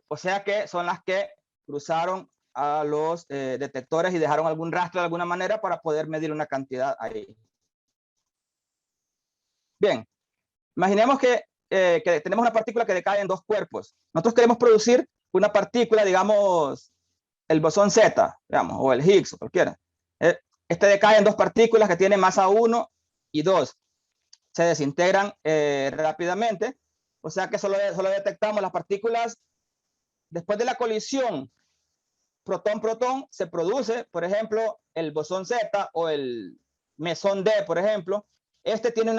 O sea que son las que cruzaron a los detectores y dejaron algún rastro de alguna manera para poder medir una cantidad ahí. Bien, imaginemos que tenemos una partícula que decae en dos cuerpos. Nosotros queremos producir una partícula, digamos, el bosón Z, digamos, o el Higgs, o cualquiera. Este decae en dos partículas que tienen masa 1 y 2. Se desintegran rápidamente. O sea que solo detectamos las partículas después de la colisión protón-protón. Se produce, por ejemplo, el bosón Z o el mesón D, por ejemplo. Este tiene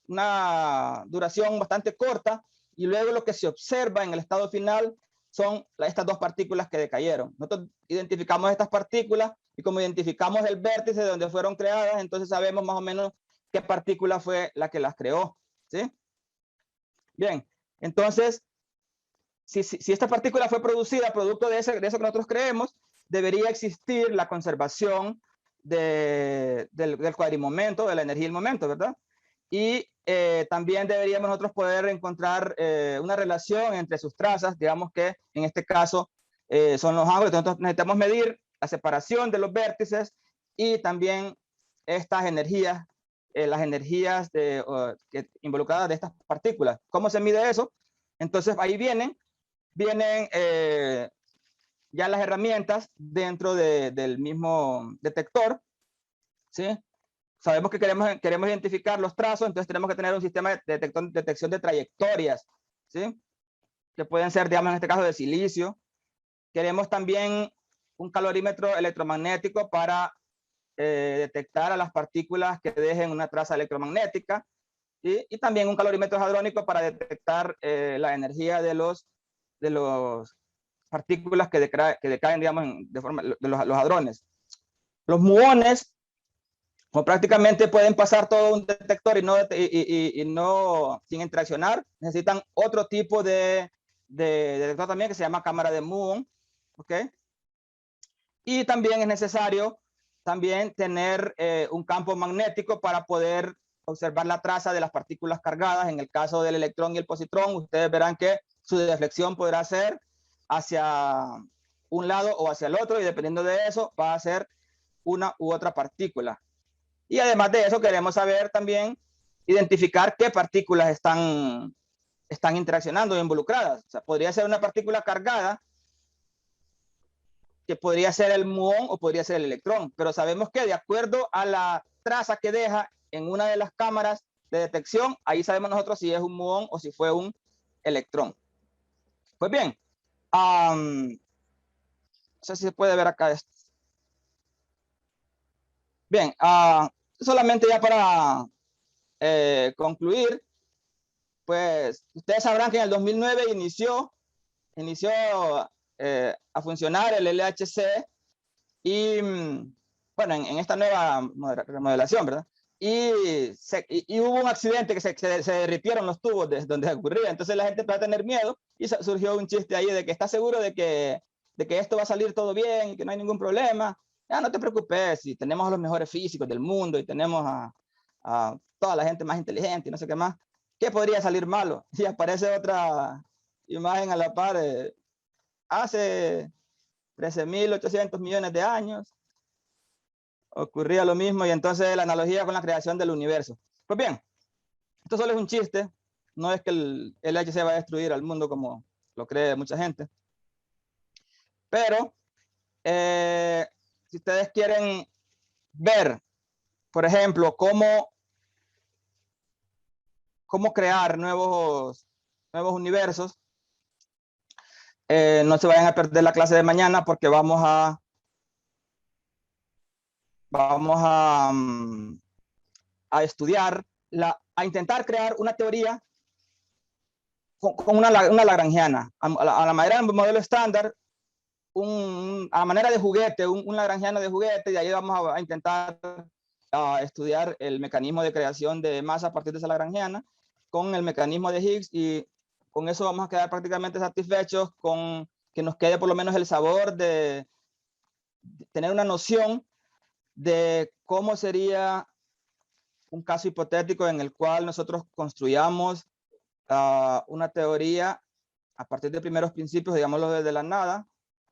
una duración bastante corta, y luego lo que se observa en el estado final son estas dos partículas que decayeron. Nosotros identificamos estas partículas, y como identificamos el vértice de donde fueron creadas, entonces sabemos más o menos qué partícula fue la que las creó, ¿sí? Bien, entonces, si esta partícula fue producida producto de eso que nosotros creemos, debería existir la conservación del cuadrimomento, de la energía y el momento, ¿verdad? Y también deberíamos nosotros poder encontrar una relación entre sus trazas. Digamos que en este caso son los ángulos. Nosotros necesitamos medir la separación de los vértices, y también estas energías, las energías involucradas de estas partículas. ¿Cómo se mide eso? Entonces ahí vienen ya las herramientas dentro del mismo detector, ¿sí? Sabemos que queremos identificar los trazos, entonces tenemos que tener un sistema de detección de trayectorias, ¿sí? Que pueden ser, digamos, en este caso de silicio. Queremos también un calorímetro electromagnético para detectar a las partículas que dejen una traza electromagnética, y también un calorímetro hadrónico para detectar la energía de los partículas que decaen, digamos, de los hadrones. Los muones, como prácticamente pueden pasar todo un detector y no sin interaccionar, necesitan otro tipo de detector también, que se llama cámara de muón, ¿ok? Y también es necesario también tener un campo magnético para poder observar la traza de las partículas cargadas. En el caso del electrón y el positrón, ustedes verán que su deflexión podrá ser hacia un lado o hacia el otro, y dependiendo de eso va a ser una u otra partícula. Y además de eso queremos saber también identificar qué partículas están interaccionando o involucradas. O sea, podría ser una partícula cargada, que podría ser el muón o podría ser el electrón, pero sabemos que de acuerdo a la traza que deja en una de las cámaras de detección, ahí sabemos nosotros si es un muón o si fue un electrón. Pues bien, no sé si se puede ver acá esto. Bien, solamente ya para concluir, pues ustedes sabrán que en el 2009 inició a funcionar el LHC, y bueno, en esta nueva remodelación, ¿verdad? Y hubo un accidente que se derritieron los tubos de donde ocurría. Entonces la gente empezó a tener miedo y surgió un chiste ahí de que está seguro de que esto va a salir todo bien y que no hay ningún problema. Ya no te preocupes, si tenemos a los mejores físicos del mundo y tenemos a toda la gente más inteligente y no sé qué más, ¿qué podría salir malo? Y aparece otra imagen a la par. Hace 13.800 millones de años ocurría lo mismo, y entonces la analogía con la creación del universo. Pues bien, esto solo es un chiste, no es que el LHC va a destruir al mundo como lo cree mucha gente, pero si ustedes quieren ver, por ejemplo, cómo crear nuevos universos, no se vayan a perder la clase de mañana, porque vamos a estudiar, a intentar crear una teoría con una lagrangiana, a la manera del modelo estándar, a la manera de juguete, un lagrangiano de juguete, y ahí vamos a intentar estudiar el mecanismo de creación de masa a partir de esa lagrangiana con el mecanismo de Higgs, y con eso vamos a quedar prácticamente satisfechos, con que nos quede por lo menos el sabor de tener una noción de cómo sería un caso hipotético en el cual nosotros construyamos una teoría a partir de primeros principios, digámoslo desde la nada,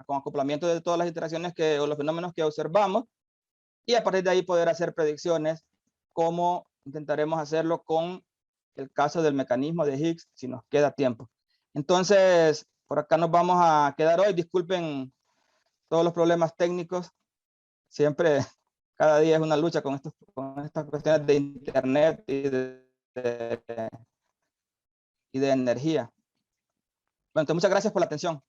con acoplamiento de todas las interacciones o los fenómenos que observamos, y a partir de ahí poder hacer predicciones, como intentaremos hacerlo con el caso del mecanismo de Higgs, si nos queda tiempo. Entonces, por acá nos vamos a quedar hoy. Disculpen todos los problemas técnicos. Siempre, cada día es una lucha con estas cuestiones de internet y de energía. Bueno, entonces, muchas gracias por la atención.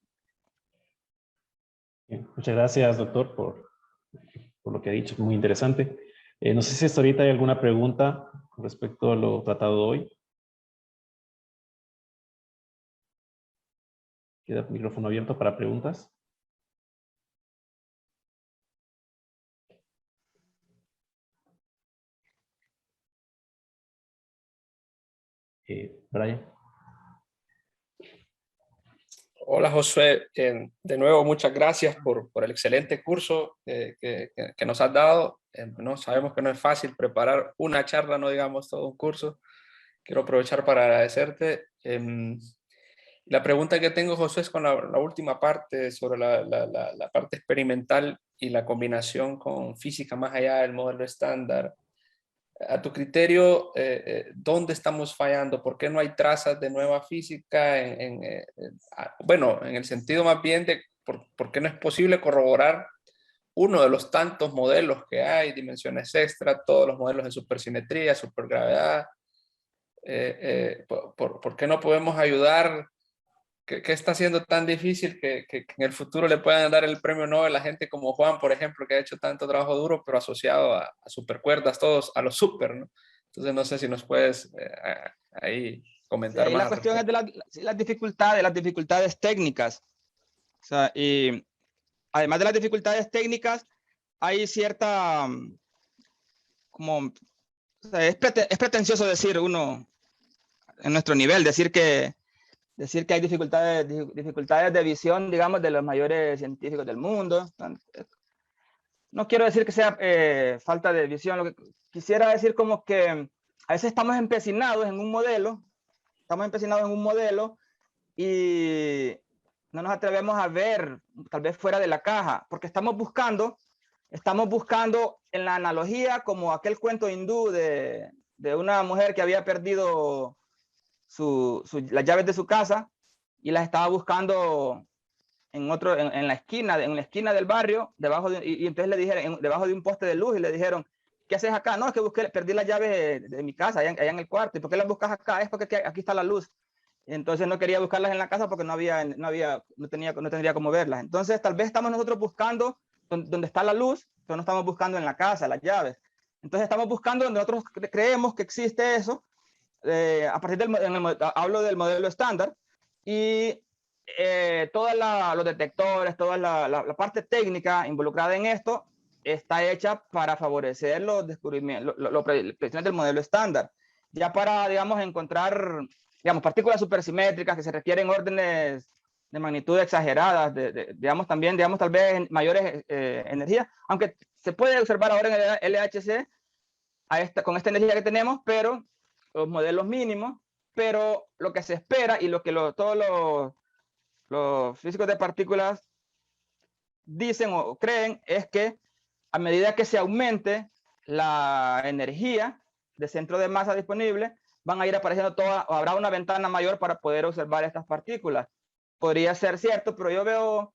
Bien, muchas gracias, doctor, por lo que ha dicho. Muy interesante. No sé si hasta ahorita hay alguna pregunta con respecto a lo tratado hoy. Queda el micrófono abierto para preguntas. Brian. Hola, Josué. De nuevo, muchas gracias por el excelente curso que nos has dado. No, sabemos que no es fácil preparar una charla, no digamos todo un curso. Quiero aprovechar para agradecerte. La pregunta que tengo, Josué, es con la última parte sobre la parte experimental y la combinación con física más allá del modelo estándar. A tu criterio, ¿dónde estamos fallando? ¿Por qué no hay trazas de nueva física? Bueno, en el sentido más bien de por qué no es posible corroborar uno de los tantos modelos que hay, dimensiones extra, todos los modelos de supersimetría, supergravedad. ¿Por qué no podemos ayudar? ¿Qué está haciendo tan difícil que en el futuro le puedan dar el premio Nobel a gente como Juan, por ejemplo, que ha hecho tanto trabajo duro, pero asociado a supercuerdas, todos a los super, ¿no? Entonces no sé si nos puedes ahí comentar Sí, más. la cuestión es de las dificultades técnicas. O sea, y además de las dificultades técnicas, hay cierta, como, o sea, es pretencioso decir uno, en nuestro nivel, decir que hay dificultades de visión, digamos, de los mayores científicos del mundo. no quiero decir que sea falta de visión, lo que quisiera decir como que a veces estamos empecinados en un modelo, y no nos atrevemos a ver tal vez fuera de la caja, porque estamos buscando en la analogía como aquel cuento hindú de una mujer que había perdido las llaves de su casa y las estaba buscando en la esquina del barrio, y entonces le dijeron, debajo de un poste de luz, y le dijeron, ¿qué haces acá? No, es que perdí las llaves de mi casa, allá en el cuarto. ¿Y por qué las buscas acá? Es porque aquí está la luz. Entonces no quería buscarlas en la casa porque no tendría cómo verlas. Entonces tal vez estamos nosotros buscando donde está la luz, pero no estamos buscando en la casa las llaves. Entonces estamos buscando donde nosotros creemos que existe eso, a partir hablo del modelo estándar, y todos los detectores, toda la parte técnica involucrada en esto está hecha para favorecer los descubrimientos, las predicciones del modelo estándar. Ya para, digamos, encontrar, digamos, partículas supersimétricas que se requieren órdenes de magnitud exageradas, digamos, tal vez mayores energías, aunque se puede observar ahora en el LHC con esta energía que tenemos, pero los modelos mínimos, pero lo que se espera y lo que todos los físicos de partículas dicen o creen es que a medida que se aumente la energía de centro de masa disponible, van a ir apareciendo o habrá una ventana mayor para poder observar estas partículas. Podría ser cierto, pero yo veo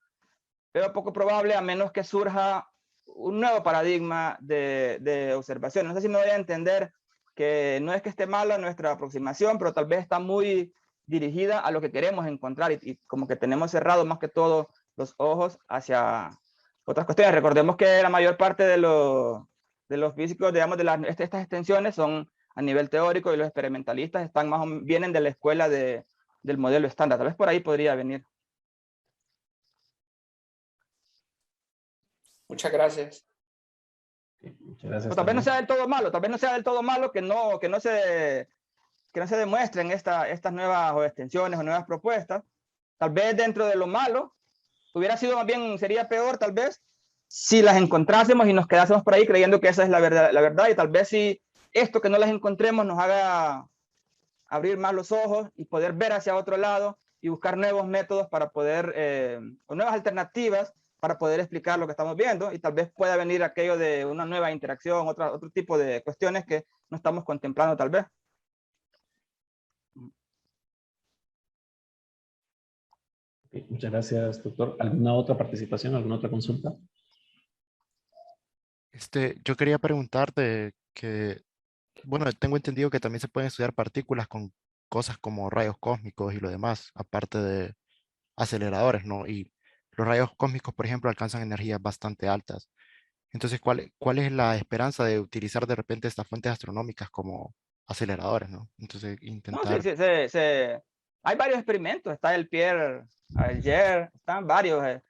poco probable, a menos que surja un nuevo paradigma de observación. No sé si me voy a entender, que no es que esté mala nuestra aproximación, pero tal vez está muy dirigida a lo que queremos encontrar, y como que tenemos cerrado más que todo los ojos hacia otras cuestiones. Recordemos que la mayor parte de los físicos, digamos, estas extensiones son a nivel teórico, y los experimentalistas vienen de la escuela del modelo estándar. Tal vez por ahí podría venir. Muchas gracias. Muchas gracias. Tal vez no sea del todo malo, que no se demuestren estas nuevas o extensiones o nuevas propuestas. Tal vez dentro de lo malo sería peor tal vez si las encontrásemos y nos quedásemos por ahí creyendo que esa es la verdad, y tal vez si esto que no las encontremos nos haga abrir más los ojos y poder ver hacia otro lado y buscar nuevos métodos para poder, o nuevas alternativas para poder explicar lo que estamos viendo, y tal vez pueda venir aquello de una nueva interacción, otro tipo de cuestiones que no estamos contemplando tal vez. Muchas gracias, doctor. ¿Alguna otra participación, alguna otra consulta? Yo quería preguntarte que, bueno, tengo entendido que también se pueden estudiar partículas con cosas como rayos cósmicos y lo demás, aparte de aceleradores, ¿no? Y los rayos cósmicos, por ejemplo, alcanzan energías bastante altas. Entonces, ¿cuál es la esperanza de utilizar de repente estas fuentes astronómicas como aceleradores, ¿no? Entonces, intentar... No, sí, hay varios experimentos. Está el Pierre Ayre, están varios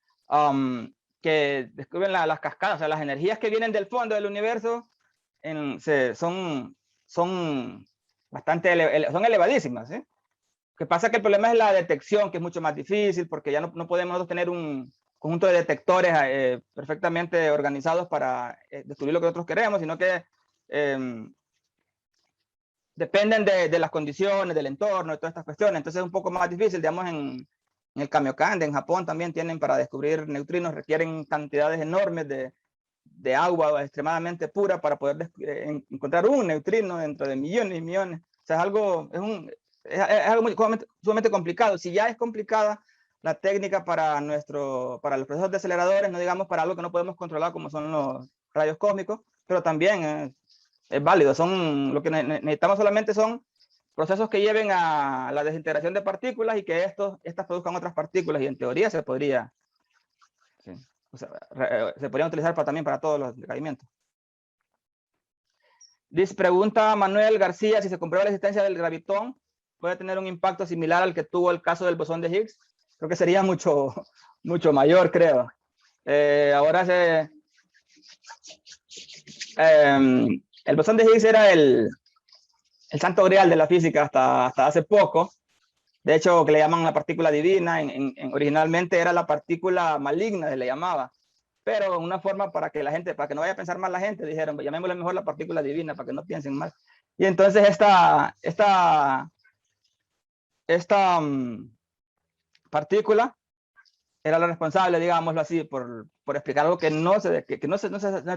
que descubren las cascadas, o sea, las energías que vienen del fondo del universo son bastante son elevadísimas, ¿sí? Lo que pasa es que el problema es la detección, que es mucho más difícil, porque ya no podemos nosotros tener un conjunto de detectores perfectamente organizados para descubrir lo que nosotros queremos, sino que dependen de las condiciones, del entorno, de todas estas cuestiones. Entonces es un poco más difícil. Digamos, en el Kamiokande, en Japón también tienen, para descubrir neutrinos, requieren cantidades enormes de agua extremadamente pura para poder encontrar un neutrino dentro de millones y millones. O sea, es algo sumamente complicado. Si ya es complicada la técnica para los procesos de aceleradores, no digamos para algo que no podemos controlar como son los rayos cósmicos, pero también es válido. Lo que necesitamos solamente son procesos que lleven a la desintegración de partículas y que estas produzcan otras partículas, y en teoría se podría, sí, o sea, se podrían utilizar también para todos los decaimientos. Pregunta Manuel García si se comprueba la existencia del gravitón, ¿puede tener un impacto similar al que tuvo el caso del bosón de Higgs? Creo que sería mucho mayor, creo. Ahora el bosón de Higgs era el santo grial de la física hasta hace poco. De hecho, que le llaman la partícula divina, originalmente era la partícula maligna, se le llamaba. pero una forma para que la gente, para que no vaya a pensar mal la gente, dijeron, llamémosle mejor la partícula divina, para que no piensen mal. Y entonces esta partícula era la responsable, digámoslo así, por explicar algo que no se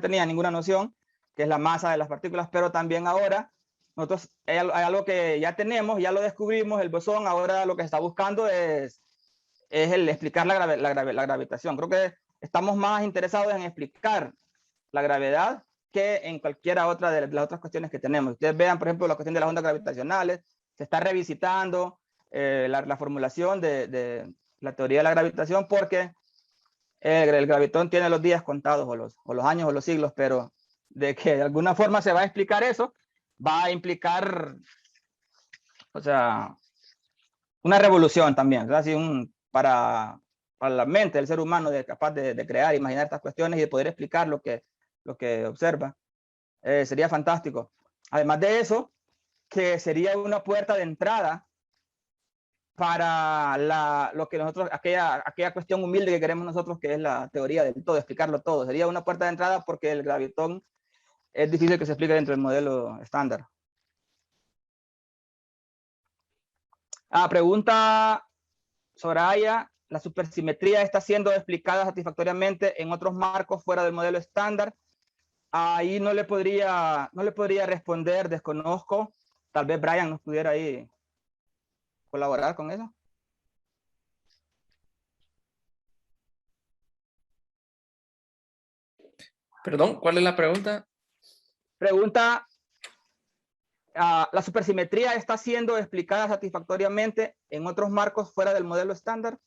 tenía ninguna noción, que es la masa de las partículas, pero también ahora nosotros hay algo que ya tenemos, ya lo descubrimos, el bosón. Ahora lo que se está buscando es el explicar la gravitación. Creo que estamos más interesados en explicar la gravedad que en cualquiera otra de las otras cuestiones que tenemos. Ustedes vean, por ejemplo, la cuestión de las ondas gravitacionales, se está revisitando la formulación de la teoría de la gravitación, porque el gravitón tiene los días contados, o los años o los siglos, pero de que de alguna forma se va a explicar eso, va a implicar, o sea, una revolución también, ¿verdad? Así para la mente del ser humano, capaz de crear, imaginar estas cuestiones y de poder explicar lo que observa. Sería fantástico. Además de eso, que sería una puerta de entrada para lo que nosotros, aquella cuestión humilde que queremos nosotros, que es la teoría del todo, explicarlo todo. Sería una puerta de entrada, porque el gravitón es difícil que se explique dentro del modelo estándar. Pregunta Soraya: ¿la supersimetría está siendo explicada satisfactoriamente en otros marcos fuera del modelo estándar? Ahí no le podría responder, desconozco. Tal vez Brian nos pudiera ahí colaborar con eso. Perdón, ¿cuál es la pregunta? Pregunta: ¿la supersimetría está siendo explicada satisfactoriamente en otros marcos fuera del modelo estándar?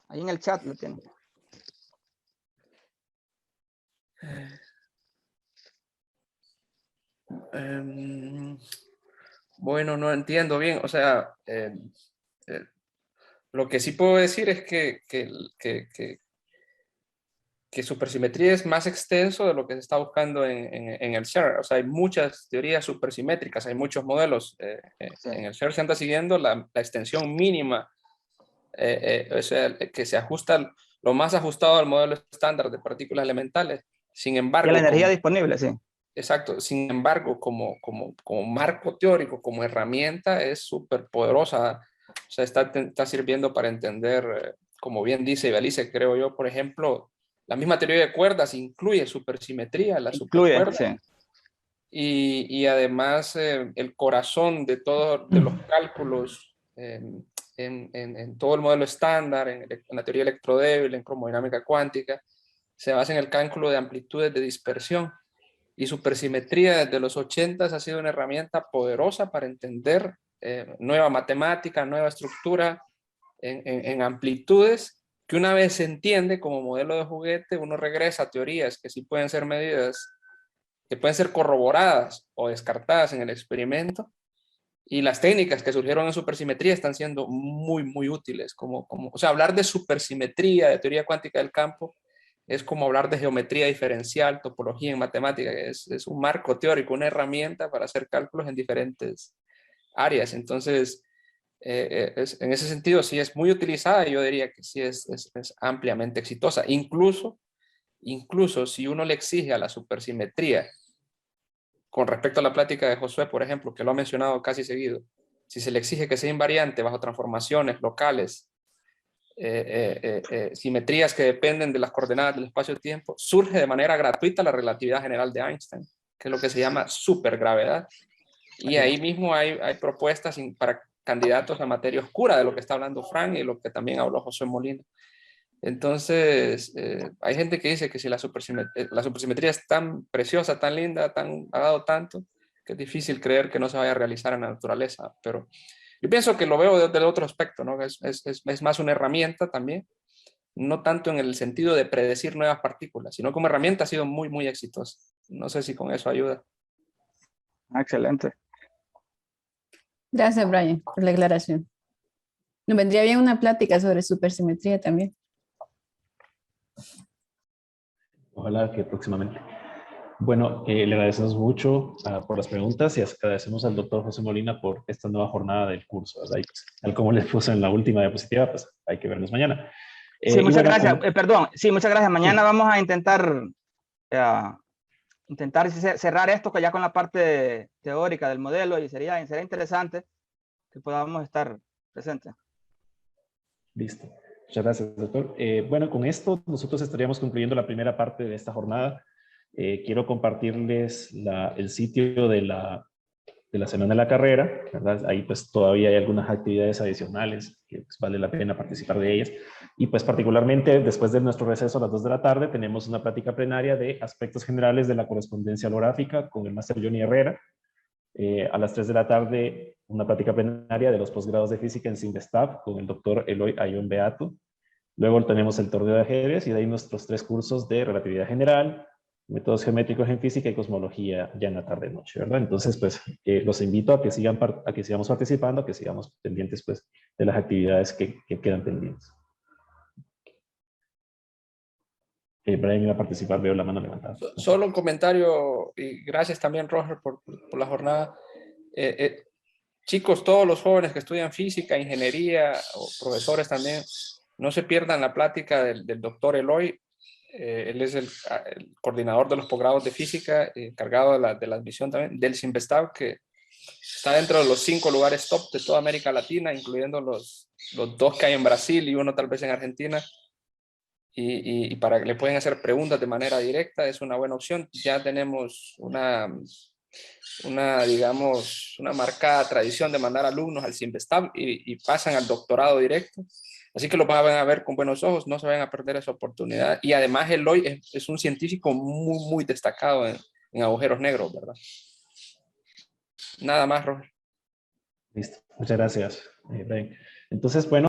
Ahí en el chat lo tienen. Bueno, no entiendo bien. O sea, lo que sí puedo decir es que supersimetría es más extenso de lo que se está buscando en el SHARE. O sea, hay muchas teorías supersimétricas, hay muchos modelos. Sí. En el SHARE se anda siguiendo la extensión mínima, o sea, que se ajusta lo más ajustado al modelo estándar de partículas elementales. Sin embargo, y la energía disponible, sí. Exacto. Sin embargo, como marco teórico, como herramienta, es súper poderosa. O sea, está sirviendo para entender, como bien dice Belice, creo yo, por ejemplo, la misma teoría de cuerdas incluye supersimetría, la supercuerda. Sí. Y además, el corazón de todos los cálculos en todo el modelo estándar, en la teoría electrodébil, en cromodinámica cuántica, se basa en el cálculo de amplitudes de dispersión. Y supersimetría desde los 80 ha sido una herramienta poderosa para entender nueva matemática, nueva estructura en amplitudes, que una vez se entiende como modelo de juguete, uno regresa a teorías que sí pueden ser medidas, que pueden ser corroboradas o descartadas en el experimento, y las técnicas que surgieron en supersimetría están siendo muy, muy útiles. O sea, hablar de supersimetría, de teoría cuántica del campo, es como hablar de geometría diferencial, topología en matemática. Es un marco teórico, una herramienta para hacer cálculos en diferentes áreas. Entonces, en ese sentido sí es muy utilizada, y yo diría que sí es ampliamente exitosa. Incluso si uno le exige a la supersimetría, con respecto a la plática de Josué, por ejemplo, que lo ha mencionado casi seguido, si se le exige que sea invariante bajo transformaciones locales, simetrías que dependen de las coordenadas del espacio-tiempo, surge de manera gratuita la relatividad general de Einstein, que es lo que se llama supergravedad. Y ahí mismo hay propuestas para candidatos a materia oscura, de lo que está hablando Frank y lo que también habló Josué Molina. Entonces, hay gente que dice que si la supersimetría es tan preciosa, tan linda, ha dado tanto, que es difícil creer que no se vaya a realizar en la naturaleza. Pero yo pienso que lo veo desde el otro aspecto, ¿no? Es más una herramienta también, no tanto en el sentido de predecir nuevas partículas, sino como herramienta ha sido muy, muy exitosa. No sé si con eso ayuda. Excelente. Gracias, Brian, por la aclaración. Nos vendría bien una plática sobre supersimetría también. Ojalá que próximamente. Bueno, le agradecemos mucho por las preguntas, y agradecemos al doctor José Molina por esta nueva jornada del curso, ¿verdad? Y, tal como les puse en la última diapositiva, pues hay que vernos mañana. Sí, Y muchas bueno, gracias. Perdón, sí, muchas gracias. Mañana vamos a intentar cerrar esto que ya con la parte teórica del modelo, y sería interesante que podamos estar presentes. Listo. Muchas gracias, doctor. Bueno, con esto nosotros estaríamos concluyendo la primera parte de esta jornada. Quiero compartirles el sitio de la semana de la carrera, ¿verdad? Ahí pues todavía hay algunas actividades adicionales que pues, vale la pena participar de ellas. Y pues particularmente después de nuestro receso a las 2 de la tarde tenemos una plática plenaria de aspectos generales de la correspondencia holográfica con el máster Johnny Herrera. A las 3 de la tarde una plática plenaria de los posgrados de física en Simvestab con el doctor Eloy Ayón Beato. Luego tenemos el torneo de ajedrez y de ahí nuestros 3 cursos de relatividad general, métodos geométricos en física y cosmología ya en la tarde-noche, ¿verdad? Entonces, pues, los invito a que sigamos participando, a que sigamos pendientes, pues, de las actividades que quedan pendientes. Brian iba a participar, veo la mano levantada. Solo un comentario, y gracias también, Roger, por la jornada. Chicos, todos los jóvenes que estudian física, ingeniería, o profesores también, no se pierdan la plática del doctor Eloy. Él es el coordinador de los posgrados de física, encargado de la admisión también del Simvestab, que está dentro de los 5 lugares top de toda América Latina, incluyendo los 2 que hay en Brasil y uno tal vez en Argentina. Y para que le pueden hacer preguntas de manera directa es una buena opción. Ya tenemos digamos, una marcada tradición de mandar alumnos al Simvestab y pasan al doctorado directo. Así que lo van a ver con buenos ojos, no se vayan a perder esa oportunidad. Y además Eloy es un científico muy, muy destacado en agujeros negros, ¿verdad? Nada más, Roger. Listo, muchas gracias, Brian. Entonces, bueno.